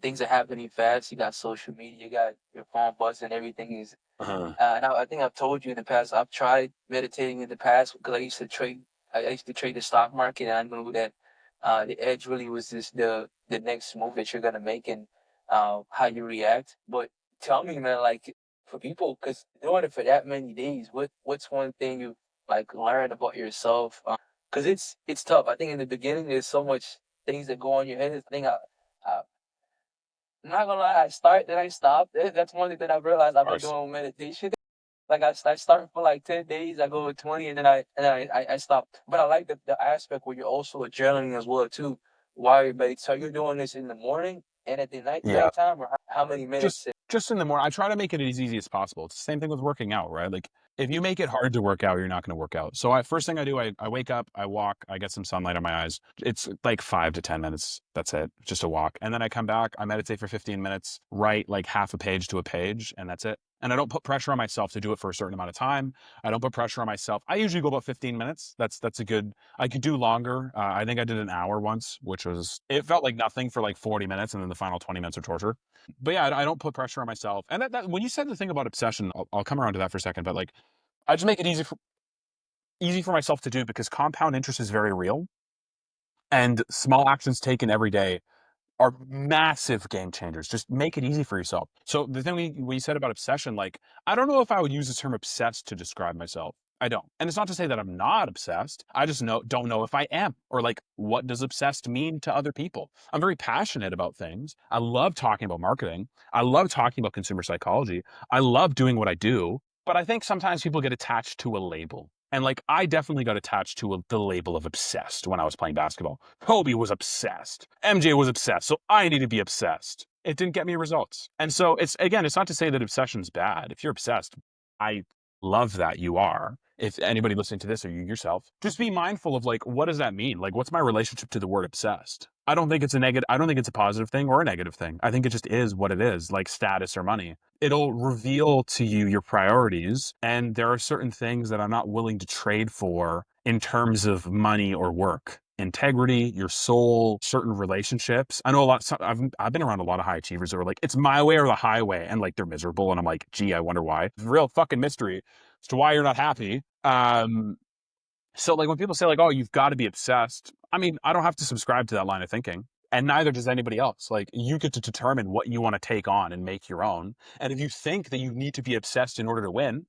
things are happening fast. You got social media, you got your phone buzzing, everything is.
Uh-huh.
And I think I've told you in the past, I've tried meditating in the past because I used to trade. I used to trade the stock market, and I knew that the edge really was just the next move that you're gonna make and how you react. But tell me, man, like for people, because doing it for that many days, what's one thing you like learned about yourself? Because it's tough. I think in the beginning there's so much things that go on your head. I think I I'm not gonna lie, I start, then I stop. That's one thing that I've realized
Of
I've been
course.
doing meditation. Like I start for like 10 days, I go with 20, and then I stop. But I like the aspect where you're also journaling as well too. While you're meditating, so you're doing this in the morning and at the
Yeah.
nighttime, or how many
Just
minutes?
just in the morning. I try to make it as easy as possible. It's the same thing with working out, right? Like, if you make it hard to work out, you're not going to work out. So first thing I do, I wake up, I walk, I get some sunlight on my eyes. It's like 5 to 10 minutes. That's it, just a walk. And then I come back, I meditate for 15 minutes, write like half a page to a page, and that's it. And I don't put pressure on myself to do it for a certain amount of time. I don't put pressure on myself. I usually go about 15 minutes. That's a good. I could do longer. I think I did an hour once, which was, it felt like nothing for like 40 minutes, and then the final 20 minutes of torture. But yeah, I don't put pressure on myself. And that when you said the thing about obsession, I'll come around to that for a second. But like, I just make it easy for myself to do because compound interest is very real, and small actions taken every day are massive game changers. Just make it easy for yourself. So the thing we said about obsession, like, I don't know if I would use the term obsessed to describe myself. I don't. And it's not to say that I'm not obsessed. I just don't know if I am, or like, what does obsessed mean to other people? I'm very passionate about things. I love talking about marketing. I love talking about consumer psychology. I love doing what I do. But I think sometimes people get attached to a label. And like, I definitely got attached to the label of obsessed when I was playing basketball. Kobe was obsessed. MJ was obsessed. So I need to be obsessed. It didn't get me results. And so it's not to say that obsession's bad. If you're obsessed, I love that you are. If anybody listening to this or you yourself, just be mindful of like, what does that mean? Like, what's my relationship to the word obsessed? I don't think it's a negative. I don't think it's a positive thing or a negative thing. I think it just is what it is, like status or money. It'll reveal to you your priorities. And there are certain things that I'm not willing to trade for in terms of money or work. Integrity, your soul, certain relationships. I know a lot. I've been around a lot of high achievers that are like, it's my way or the highway, and like they're miserable. And I'm like, gee, I wonder why. It's a real fucking mystery as to why you're not happy. So like when people say like, oh, you've got to be obsessed. I mean, I don't have to subscribe to that line of thinking. And neither does anybody else. Like, you get to determine what you want to take on and make your own. And if you think that you need to be obsessed in order to win,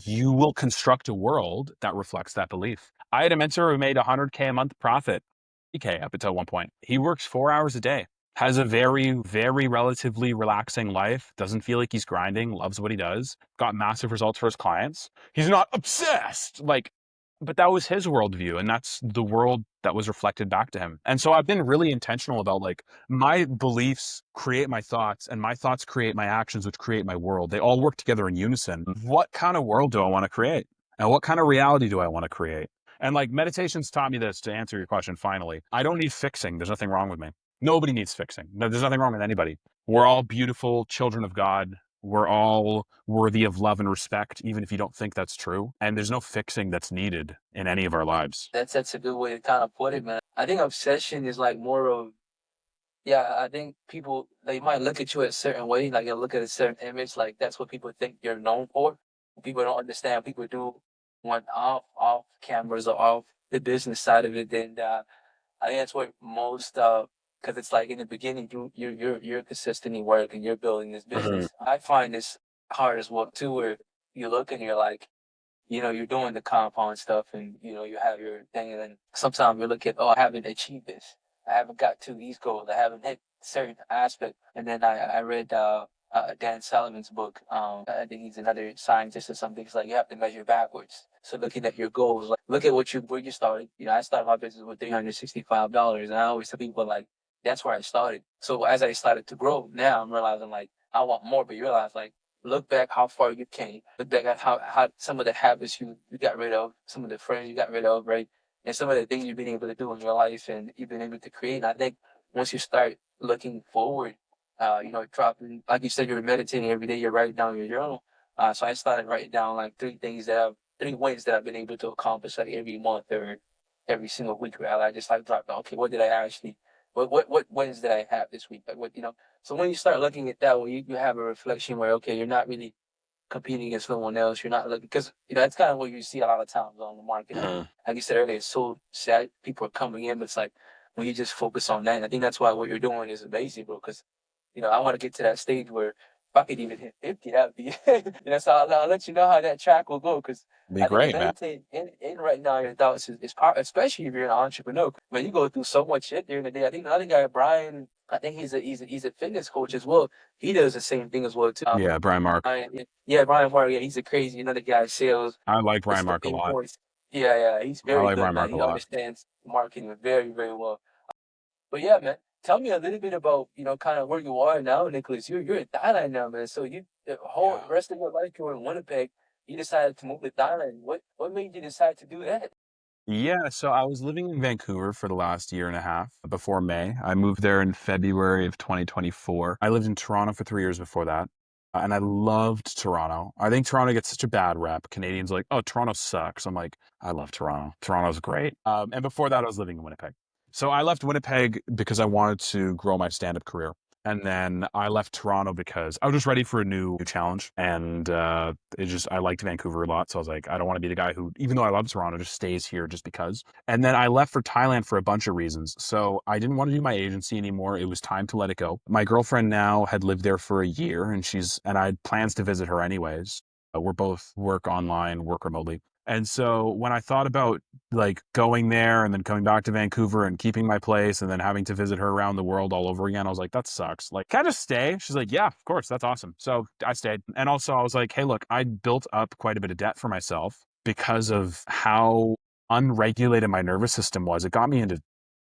you will construct a world that reflects that belief. I had a mentor who made 100K a month profit, 3K up until one point. He works 4 hours a day, has a very, very relatively relaxing life, doesn't feel like he's grinding, loves what he does, got massive results for his clients. He's not obsessed. Like, but that was his worldview, and that's the world that was reflected back to him. And so I've been really intentional about like, my beliefs create my thoughts, and my thoughts create my actions, which create my world. They all work together in unison. What kind of world do I want to create? And what kind of reality do I want to create? And like, meditation's taught me this, to answer your question finally. I don't need fixing. There's nothing wrong with me. Nobody needs fixing. No, there's nothing wrong with anybody. We're all beautiful children of God. We're all worthy of love and respect, even if you don't think that's true. And there's no fixing that's needed in any of our lives.
That's a good way to kind of put it, man. I think obsession is like more of, yeah. I think people, they might look at you a certain way, like you look at a certain image, like that's what people think you're known for. People don't understand. People do want off cameras or off the business side of it. Then I think that's what most because it's like in the beginning you're consistently working, you're building this
Mhm.
business. I find this hard as well too, where you look and you're like, you're doing the compound stuff, and you have your thing, and then sometimes you look at, oh, I haven't achieved this. I haven't got to these goals. I haven't hit certain aspect. And then I read Dan Sullivan's book. I think he's another scientist or something. It's like you have to measure backwards. So looking at your goals, like look at where you started. I started my business with $365, and I always tell people like that's where I started. So as I started to grow, now I'm realizing like I want more. But you realize like look back how far you came. Look back at how some of the habits you got rid of, some of the friends you got rid of, right? And some of the things you've been able to do in your life and you've been able to create. And I think once you start looking forward, dropping, like you said, you're meditating every day, you're writing down your journal. So I started writing down like three wins that I've been able to accomplish like every month or every single week. Where I just like dropped down, okay, what did I actually, what wins did I have this week? Like so when you start looking at that, you have a reflection where, okay, you're not really competing against no one else. You're not looking because that's kind of what you see a lot of times on the market. Like you said earlier, it's so sad. People are coming in, but it's like when you just focus on that. And I think that's why what you're doing is amazing, bro. Because I want to get to that stage where if I could even hit 50, that'd be. So I'll let you know how that track will go. Because
Be
I think
great, man.
meditating in right now your thoughts is part, especially if you're an entrepreneur. When you go through so much shit during the day. I think the other guy, Brian. I think he's a fitness coach as well. He does the same thing as well too.
Yeah, Brian Mark.
Brian Moore, yeah, he's a crazy another guy, sales,
I like Brian
it's the
Mark a
pain
lot.
points. Yeah, he's
I
very
like
good,
Brian
man.
Mark a
He
lot.
understands marketing very, very well. But yeah, man, tell me a little bit about, kind of where you are now, Nicholas. You're in Thailand now, man. So you the whole
Yeah.
rest of your life you were in Winnipeg. You decided to move to Thailand. What made you decide to do that?
Yeah, so I was living in Vancouver for the last year and a half before May. I moved there in February of 2024. I lived in Toronto for 3 years before that, and I loved Toronto. I think Toronto gets such a bad rep. Canadians are like, oh, Toronto sucks. I'm like, I love Toronto. Toronto's great. And before that, I was living in Winnipeg. So I left Winnipeg because I wanted to grow my stand-up career. And then I left Toronto because I was just ready for a new challenge. And I liked Vancouver a lot. So I was like, I don't want to be the guy who, even though I love Toronto, just stays here just because. And then I left for Thailand for a bunch of reasons. So I didn't want to do my agency anymore. It was time to let it go. My girlfriend now had lived there for a year and I had plans to visit her anyways. We're both work online, work remotely. And so when I thought about like going there and then coming back to Vancouver and keeping my place and then having to visit her around the world all over again, I was like, that sucks. Like, can I just stay? She's like, yeah, of course. That's awesome. So I stayed. And also I was like, hey, look, I built up quite a bit of debt for myself because of how unregulated my nervous system was. It got me into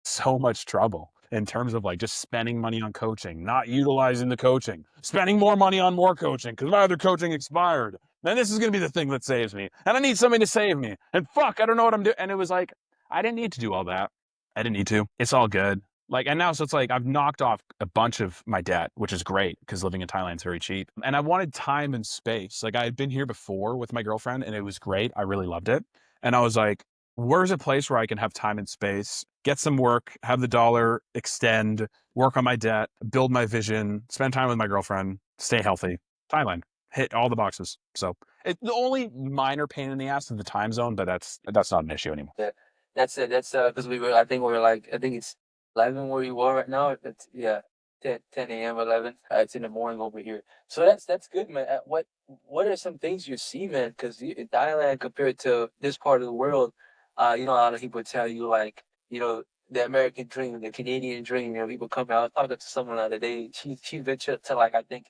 so much trouble in terms of like just spending money on coaching, not utilizing the coaching, spending more money on more coaching because my other coaching expired. Then this is going to be the thing that saves me. And I need somebody to save me. And fuck, I don't know what I'm doing. And it was like, I didn't need to do all that. I didn't need to. It's all good. Like, and now, so it's like I've knocked off a bunch of my debt, which is great because living in Thailand is very cheap. And I wanted time and space. Like, I had been here before with my girlfriend and it was great. I really loved it. And I was like, where's a place where I can have time and space, get some work, have the dollar, extend, work on my debt, build my vision, spend time with my girlfriend, stay healthy? Thailand hit all the boxes. So the only minor pain in the ass is the time zone, but that's not an issue anymore.
Yeah, that's it. That's because I think we were like, I think it's 11 where you are right now. It's yeah, 10 a.m. 11. It's in the morning over here. So that's good, man. What are some things you see, man? Because in Thailand compared to this part of the world, a lot of people tell you like, the American dream, the Canadian dream. People come out. I talked to someone the other day. She ventured to like I think,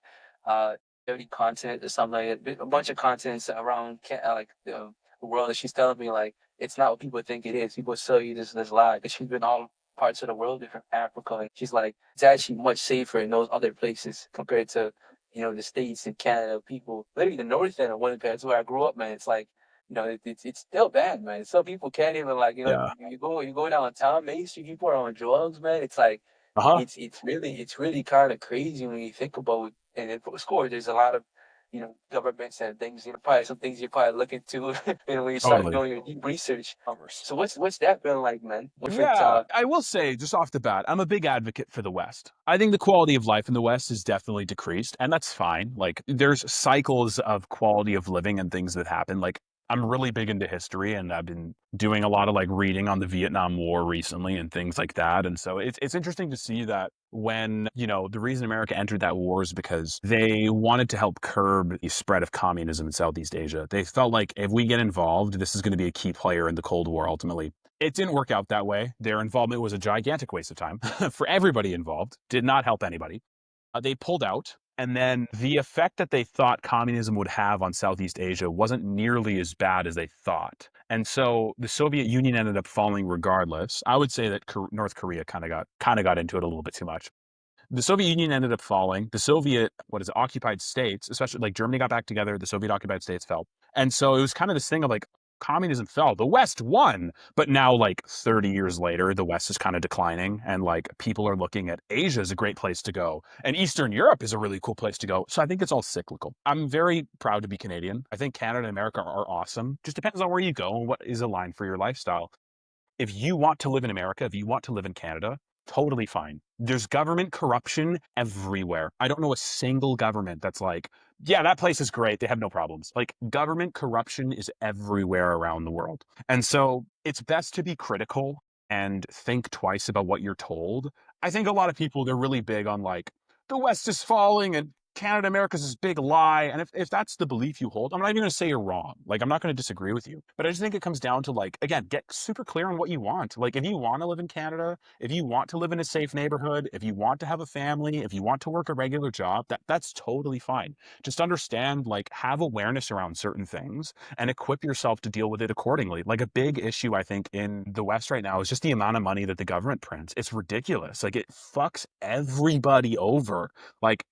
uh, 30 continent or something like that. A bunch of continents around like the world. And she's telling me like it's not what people think it is. People sell you this lie because she's been all parts of the world, different Africa. And she's like, it's actually much safer in those other places compared to, the States and Canada. People, literally the north end of Winnipeg, that's where I grew up, man. It's like, it's still bad, man. Some people can't even like,
Yeah.
you go downtown Main Street, people are on drugs, man. It's like,
Uh-huh.
it's really kind of crazy when you think about it. And of course, there's a lot of governments and things, probably some things you probably look into, when you start
Totally.
doing your deep research. So what's that been like, man? Different,
Yeah, I will say just off the bat, I'm a big advocate for the West. I think the quality of life in the West is definitely decreased, and that's fine. Like, there's cycles of quality of living and things that happen. Like, I'm really big into history, and I've been doing a lot of like reading on the Vietnam War recently and things like that. And so it's interesting to see that when, the reason America entered that war is because they wanted to help curb the spread of communism in Southeast Asia. They felt like if we get involved, this is going to be a key player in the Cold War ultimately. It didn't work out that way. Their involvement was a gigantic waste of time for everybody involved, did not help anybody. They pulled out. And then the effect that they thought communism would have on Southeast Asia wasn't nearly as bad as they thought. And so the Soviet Union ended up falling regardless. I would say that North Korea kind of got into it a little bit too much. The Soviet Union ended up falling. The Soviet, what is it, occupied states, especially like Germany got back together, the Soviet occupied states fell. And so it was kind of this thing of like communism fell. The West won. But now, like 30 years later, the West is kind of declining. And like people are looking at Asia as a great place to go. And Eastern Europe is a really cool place to go. So I think it's all cyclical. I'm very proud to be Canadian. I think Canada and America are awesome. Just depends on where you go and what is aligned for your lifestyle. If you want to live in America, if you want to live in Canada, totally fine. There's government corruption everywhere. I don't know a single government that's like, yeah, that place is great. They have no problems. Like, government corruption is everywhere around the world. And so it's best to be critical and think twice about what you're told. I think a lot of people, they're really big on like, the West is falling and Canada, America's this big lie. And if that's the belief you hold, I'm not even going to say you're wrong. Like, I'm not going to disagree with you. But I just think it comes down to, like, again, get super clear on what you want. Like, if you want to live in Canada, if you want to live in a safe neighborhood, if you want to have a family, if you want to work a regular job, that's totally fine. Just understand, like, have awareness around certain things and equip yourself to deal with it accordingly. Like, a big issue, I think, in the West right now is just the amount of money that the government prints. It's ridiculous. Like, it fucks everybody over. Like,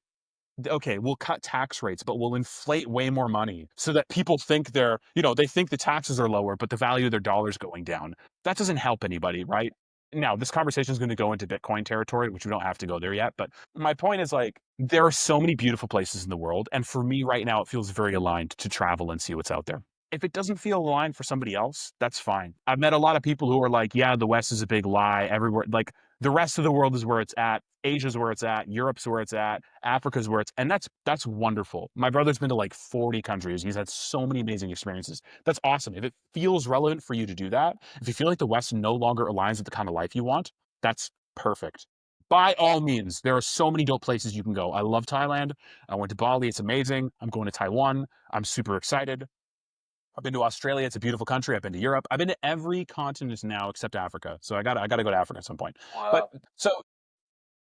okay, we'll cut tax rates, but we'll inflate way more money so that people think they think the taxes are lower, but the value of their dollar is going down. That doesn't help anybody, right? Now, this conversation is going to go into Bitcoin territory, which we don't have to go there yet. But my point is, like, there are so many beautiful places in the world. And for me right now, it feels very aligned to travel and see what's out there. If it doesn't feel aligned for somebody else, that's fine. I've met a lot of people who are like, yeah, the West is a big lie everywhere. Like, the rest of the world is where it's at. Asia's where it's at. Europe's where it's at. Africa's where it's, and that's wonderful. My brother's been to like 40 countries. He's had so many amazing experiences. That's awesome. If it feels relevant for you to do that, if you feel like the West no longer aligns with the kind of life you want, that's perfect. By all means, there are so many dope places you can go. I love Thailand. I went to Bali. It's amazing. I'm going to Taiwan. I'm super excited. I've been to Australia. It's a beautiful country. I've been to Europe. I've been to every continent now except Africa. So I gotta go to Africa at some point. But
Wow.
so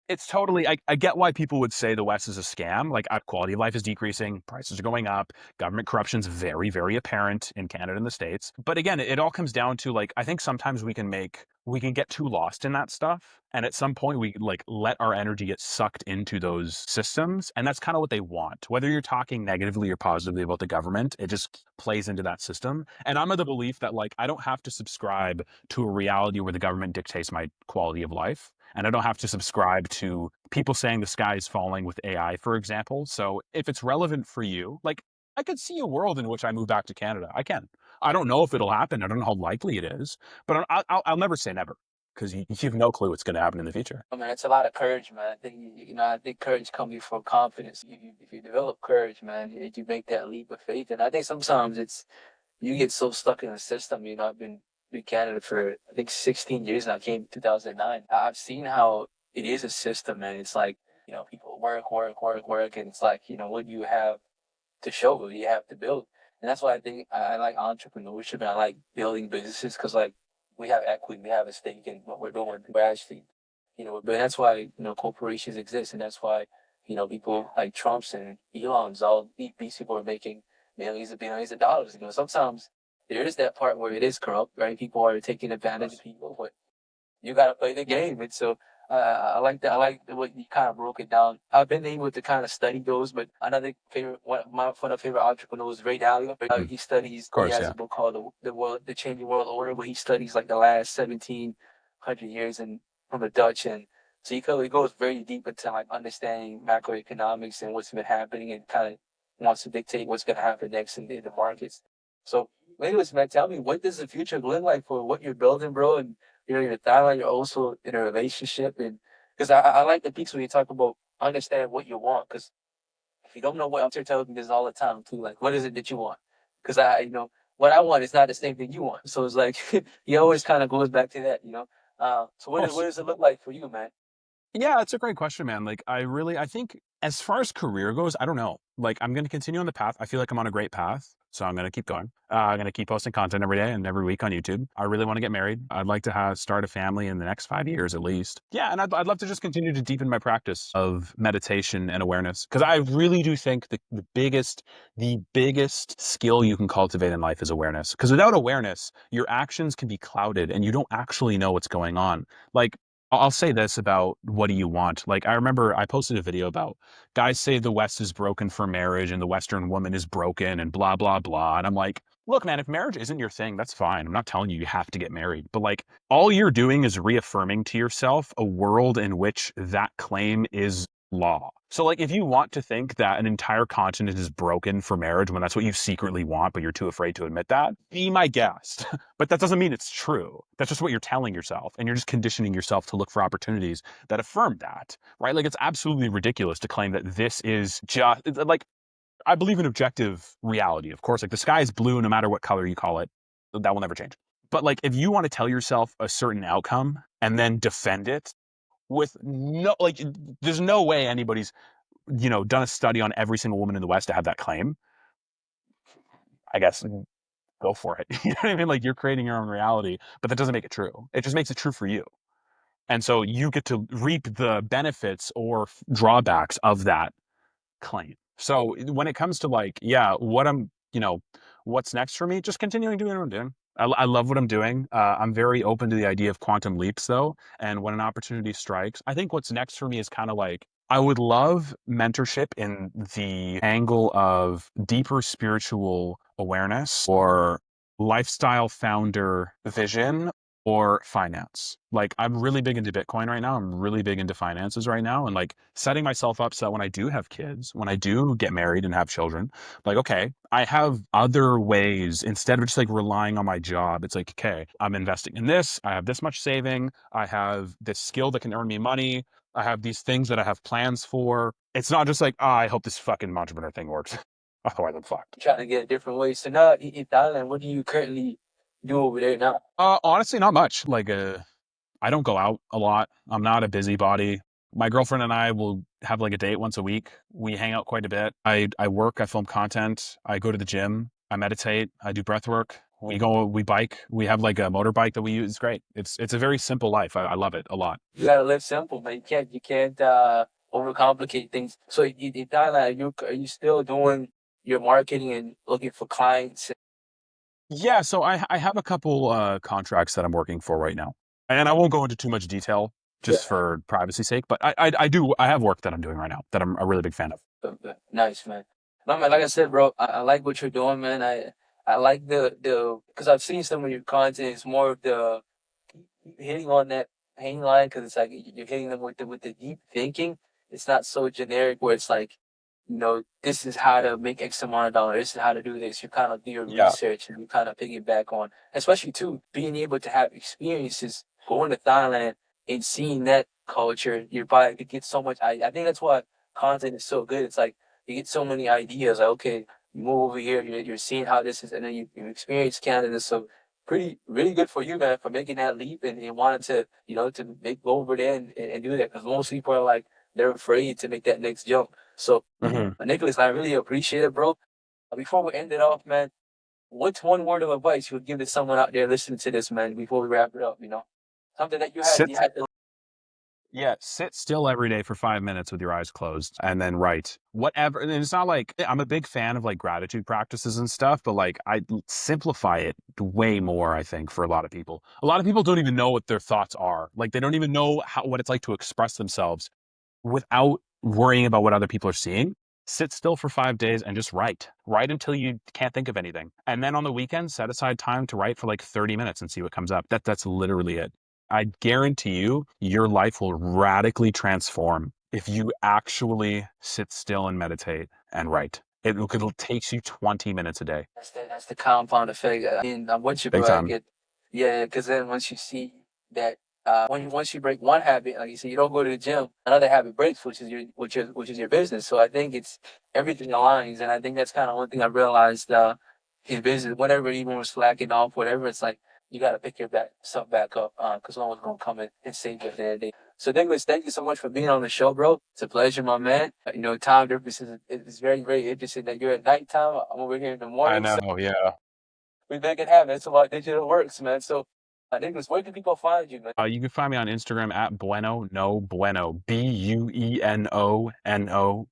it's totally, I get why people would say the West is a scam. Like, quality of life is decreasing, prices are going up, government corruption's very, very apparent in Canada and the States. But again, it all comes down to, like, I think sometimes we can get too lost in that stuff. And at some point we like let our energy get sucked into those systems. And that's kind of what they want. Whether you're talking negatively or positively about the government, it just plays into that system. And I'm of the belief that, like, I don't have to subscribe to a reality where the government dictates my quality of life. And I don't have to subscribe to people saying the sky is falling with AI, for example. So if it's relevant for you, like, I could see a world in which I move back to Canada. I can. I don't know if it'll happen. I don't know how likely it is, but I'll never say never because you have no clue what's going to happen in the future.
I mean, it's a lot of courage, man. I think I think courage comes before confidence. If you develop courage, man, you make that leap of faith. And I think sometimes it's you get so stuck in the system. I've been in Canada for I think 16 years now. I came in 2009. I've seen how it is a system, and it's like people work, work, work, work, and it's like what do you have to show? What do you have to build? And that's why I think I like entrepreneurship and I like building businesses because like we have equity, we have a stake in what we're doing. We're actually, but that's why corporations exist, and that's why people like Trump's and Elon's, all these people are making millions of billions of dollars. Sometimes there is that part where it is corrupt, right? People are taking advantage of people, but you got to play the game. And so I like that. I like the way you kind of broke it down. I've been able to kind of study those, but another favorite, one of my favorite entrepreneurs, Ray Dalio.
Mm. Of
He
course,
has
yeah.
a book called The Changing World Order, where he studies like the last 1700 years and from the Dutch. And so he goes very deep into like understanding macroeconomics and what's been happening and kind of wants to dictate what's going to happen next in the markets. So anyways, man, tell me, what does the future look like for what you're building, bro? And you're in Thailand, you're also in a relationship. And because I like the piece when you talk about understand what you want. Because if you don't know what, I'm sure telling me this all the time too. Like, what is it that you want? Because what I want is not the same thing you want. So it's like, he always kind of goes back to that. So
Oh,
what does it look like for you, man?
Yeah, it's a great question, man. Like, I think as far as career goes, I don't know. Like, I'm going to continue on the path. I feel like I'm on a great path. So I'm going to keep going. I'm going to keep posting content every day and every week on YouTube. I really want to get married. I'd like to start a family in the next 5 years at least. Yeah. And I'd love to just continue to deepen my practice of meditation and awareness. Cause I really do think the biggest skill you can cultivate in life is awareness. Cause without awareness, your actions can be clouded and you don't actually know what's going on. Like, I'll say this about what do you want? Like, I remember I posted a video about guys say the West is broken for marriage and the Western woman is broken and blah, blah, blah. And I'm like, look, man, if marriage isn't your thing, that's fine. I'm not telling you you have to get married. But like, all you're doing is reaffirming to yourself a world in which that claim is law. So, like, if you want to think that an entire continent is broken for marriage when that's what you secretly want, but you're too afraid to admit that, be my guest. But that doesn't mean it's true. That's just what you're telling yourself. And you're just conditioning yourself to look for opportunities that affirm that, right? Like, it's absolutely ridiculous to claim that this is just like, I believe in objective reality. Of course, like the sky is blue no matter what color you call it. That will never change. But like, if you want to tell yourself a certain outcome and then defend it with no, like, there's no way anybody's, done a study on every single woman in the West to have that claim. I guess go for it. You know what I mean? Like, you're creating your own reality, but that doesn't make it true. It just makes it true for you. And so you get to reap the benefits or drawbacks of that claim. So when it comes to like, yeah, what's next for me? Just continuing doing what I'm doing. I love what I'm doing. I'm very open to the idea of quantum leaps though. And when an opportunity strikes, I think what's next for me is kind of like, I would love mentorship in the angle of deeper spiritual awareness or lifestyle founder vision or finance. Like, I'm really big into Bitcoin right now. I'm really big into finances right now. And like setting myself up so that when I do have kids, when I do get married and have children, like, okay, I have other ways instead of just like relying on my job. It's like, okay, I'm investing in this. I have this much saving. I have this skill that can earn me money. I have these things that I have plans for. It's not just like, I hope this fucking entrepreneur thing works. Otherwise, I'm fucked.
Trying to get a different way. So now in Thailand, what do you currently do over there now?
Honestly, not much. Like, I don't go out a lot. I'm not a busybody. My girlfriend and I will have like a date once a week. We hang out quite a bit. I work, I film content, I go to the gym, I meditate, I do breath work. We bike. We have like a motorbike that we use. It's great. It's a very simple life. I love it a lot.
You gotta live simple, man. You can't overcomplicate things. So in Thailand, are you still doing your marketing and looking for clients?
Yeah, so I have a couple contracts that I'm working for right now. And I won't go into too much detail
Yeah.
just for privacy's sake, but I have work that I'm doing right now that I'm a really big fan of.
Nice, man. No, man, like I said, bro, I like what you're doing, man. I like the because I've seen some of your content. It's more of the hitting on that pain line because it's like you're hitting them with the deep thinking. It's not so generic where it's like, this is how to make X amount of dollars. This is how to do this. You kind of do your
Yeah.
research and you kind of piggyback on, especially too, being able to have experiences going to Thailand and seeing that culture. You're probably could get so much. I think that's why content is so good. It's like you get so many ideas. Like, okay, you move over here, you're seeing how this is, and then you experience Canada. So pretty really good for you, man, for making that leap and wanting to, to make go over there and do that. Because most people are like they're afraid to make that next jump. So,
Hmm.
Nicholas, I really appreciate it, bro. Before we end it off, man, what's one word of advice you would give to someone out there listening to this, man? Before we wrap it up, something that you
Sit
had to.
Yeah, sit still every day for 5 minutes with your eyes closed and then write whatever. And it's not like I'm a big fan of like gratitude practices and stuff, but like simplify it way more, I think, for a lot of people. A lot of people don't even know what their thoughts are. Like they don't even know what it's like to express themselves without worrying about what other people are seeing. Sit still for 5 days and just write. Write until you can't think of anything. And then on the weekend, set aside time to write for like 30 minutes and see what comes up. That's literally it. I guarantee you, your life will radically transform if you actually sit still and meditate and write. It takes you 20 minutes a day.
That's the compound effect. And I'm with you,
Big
bro. I
time.
get, yeah, because then once you see that, once you break one habit, like you said, you don't go to the gym, another habit breaks, which is your business. So I think it's everything aligns, and I think that's kind of one thing I realized in business. Whenever even was slacking off, whatever, it's like you got to pick your stuff back up, because no one's gonna come in and save you at the end of the day. So, Nicholas, thank you so much for being on the show, bro. It's a pleasure, my man. Time differences is very, very interesting that you're at nighttime. I'm over here in the
I
morning. So,
know, yeah.
we make it happen. That's how digital works, man. So, Nicholas, where can people find you, man?
You can find me on Instagram at Bueno, no Bueno, Bueno, Buenoo.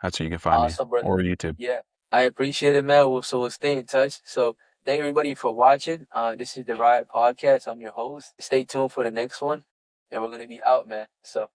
That's where you can find me,
Awesome, brother.
or YouTube.
Yeah, I appreciate it, man. So we'll stay in touch. So thank everybody for watching. This is the Riot Podcast. I'm your host. Stay tuned for the next one, and we're gonna be out, man. So.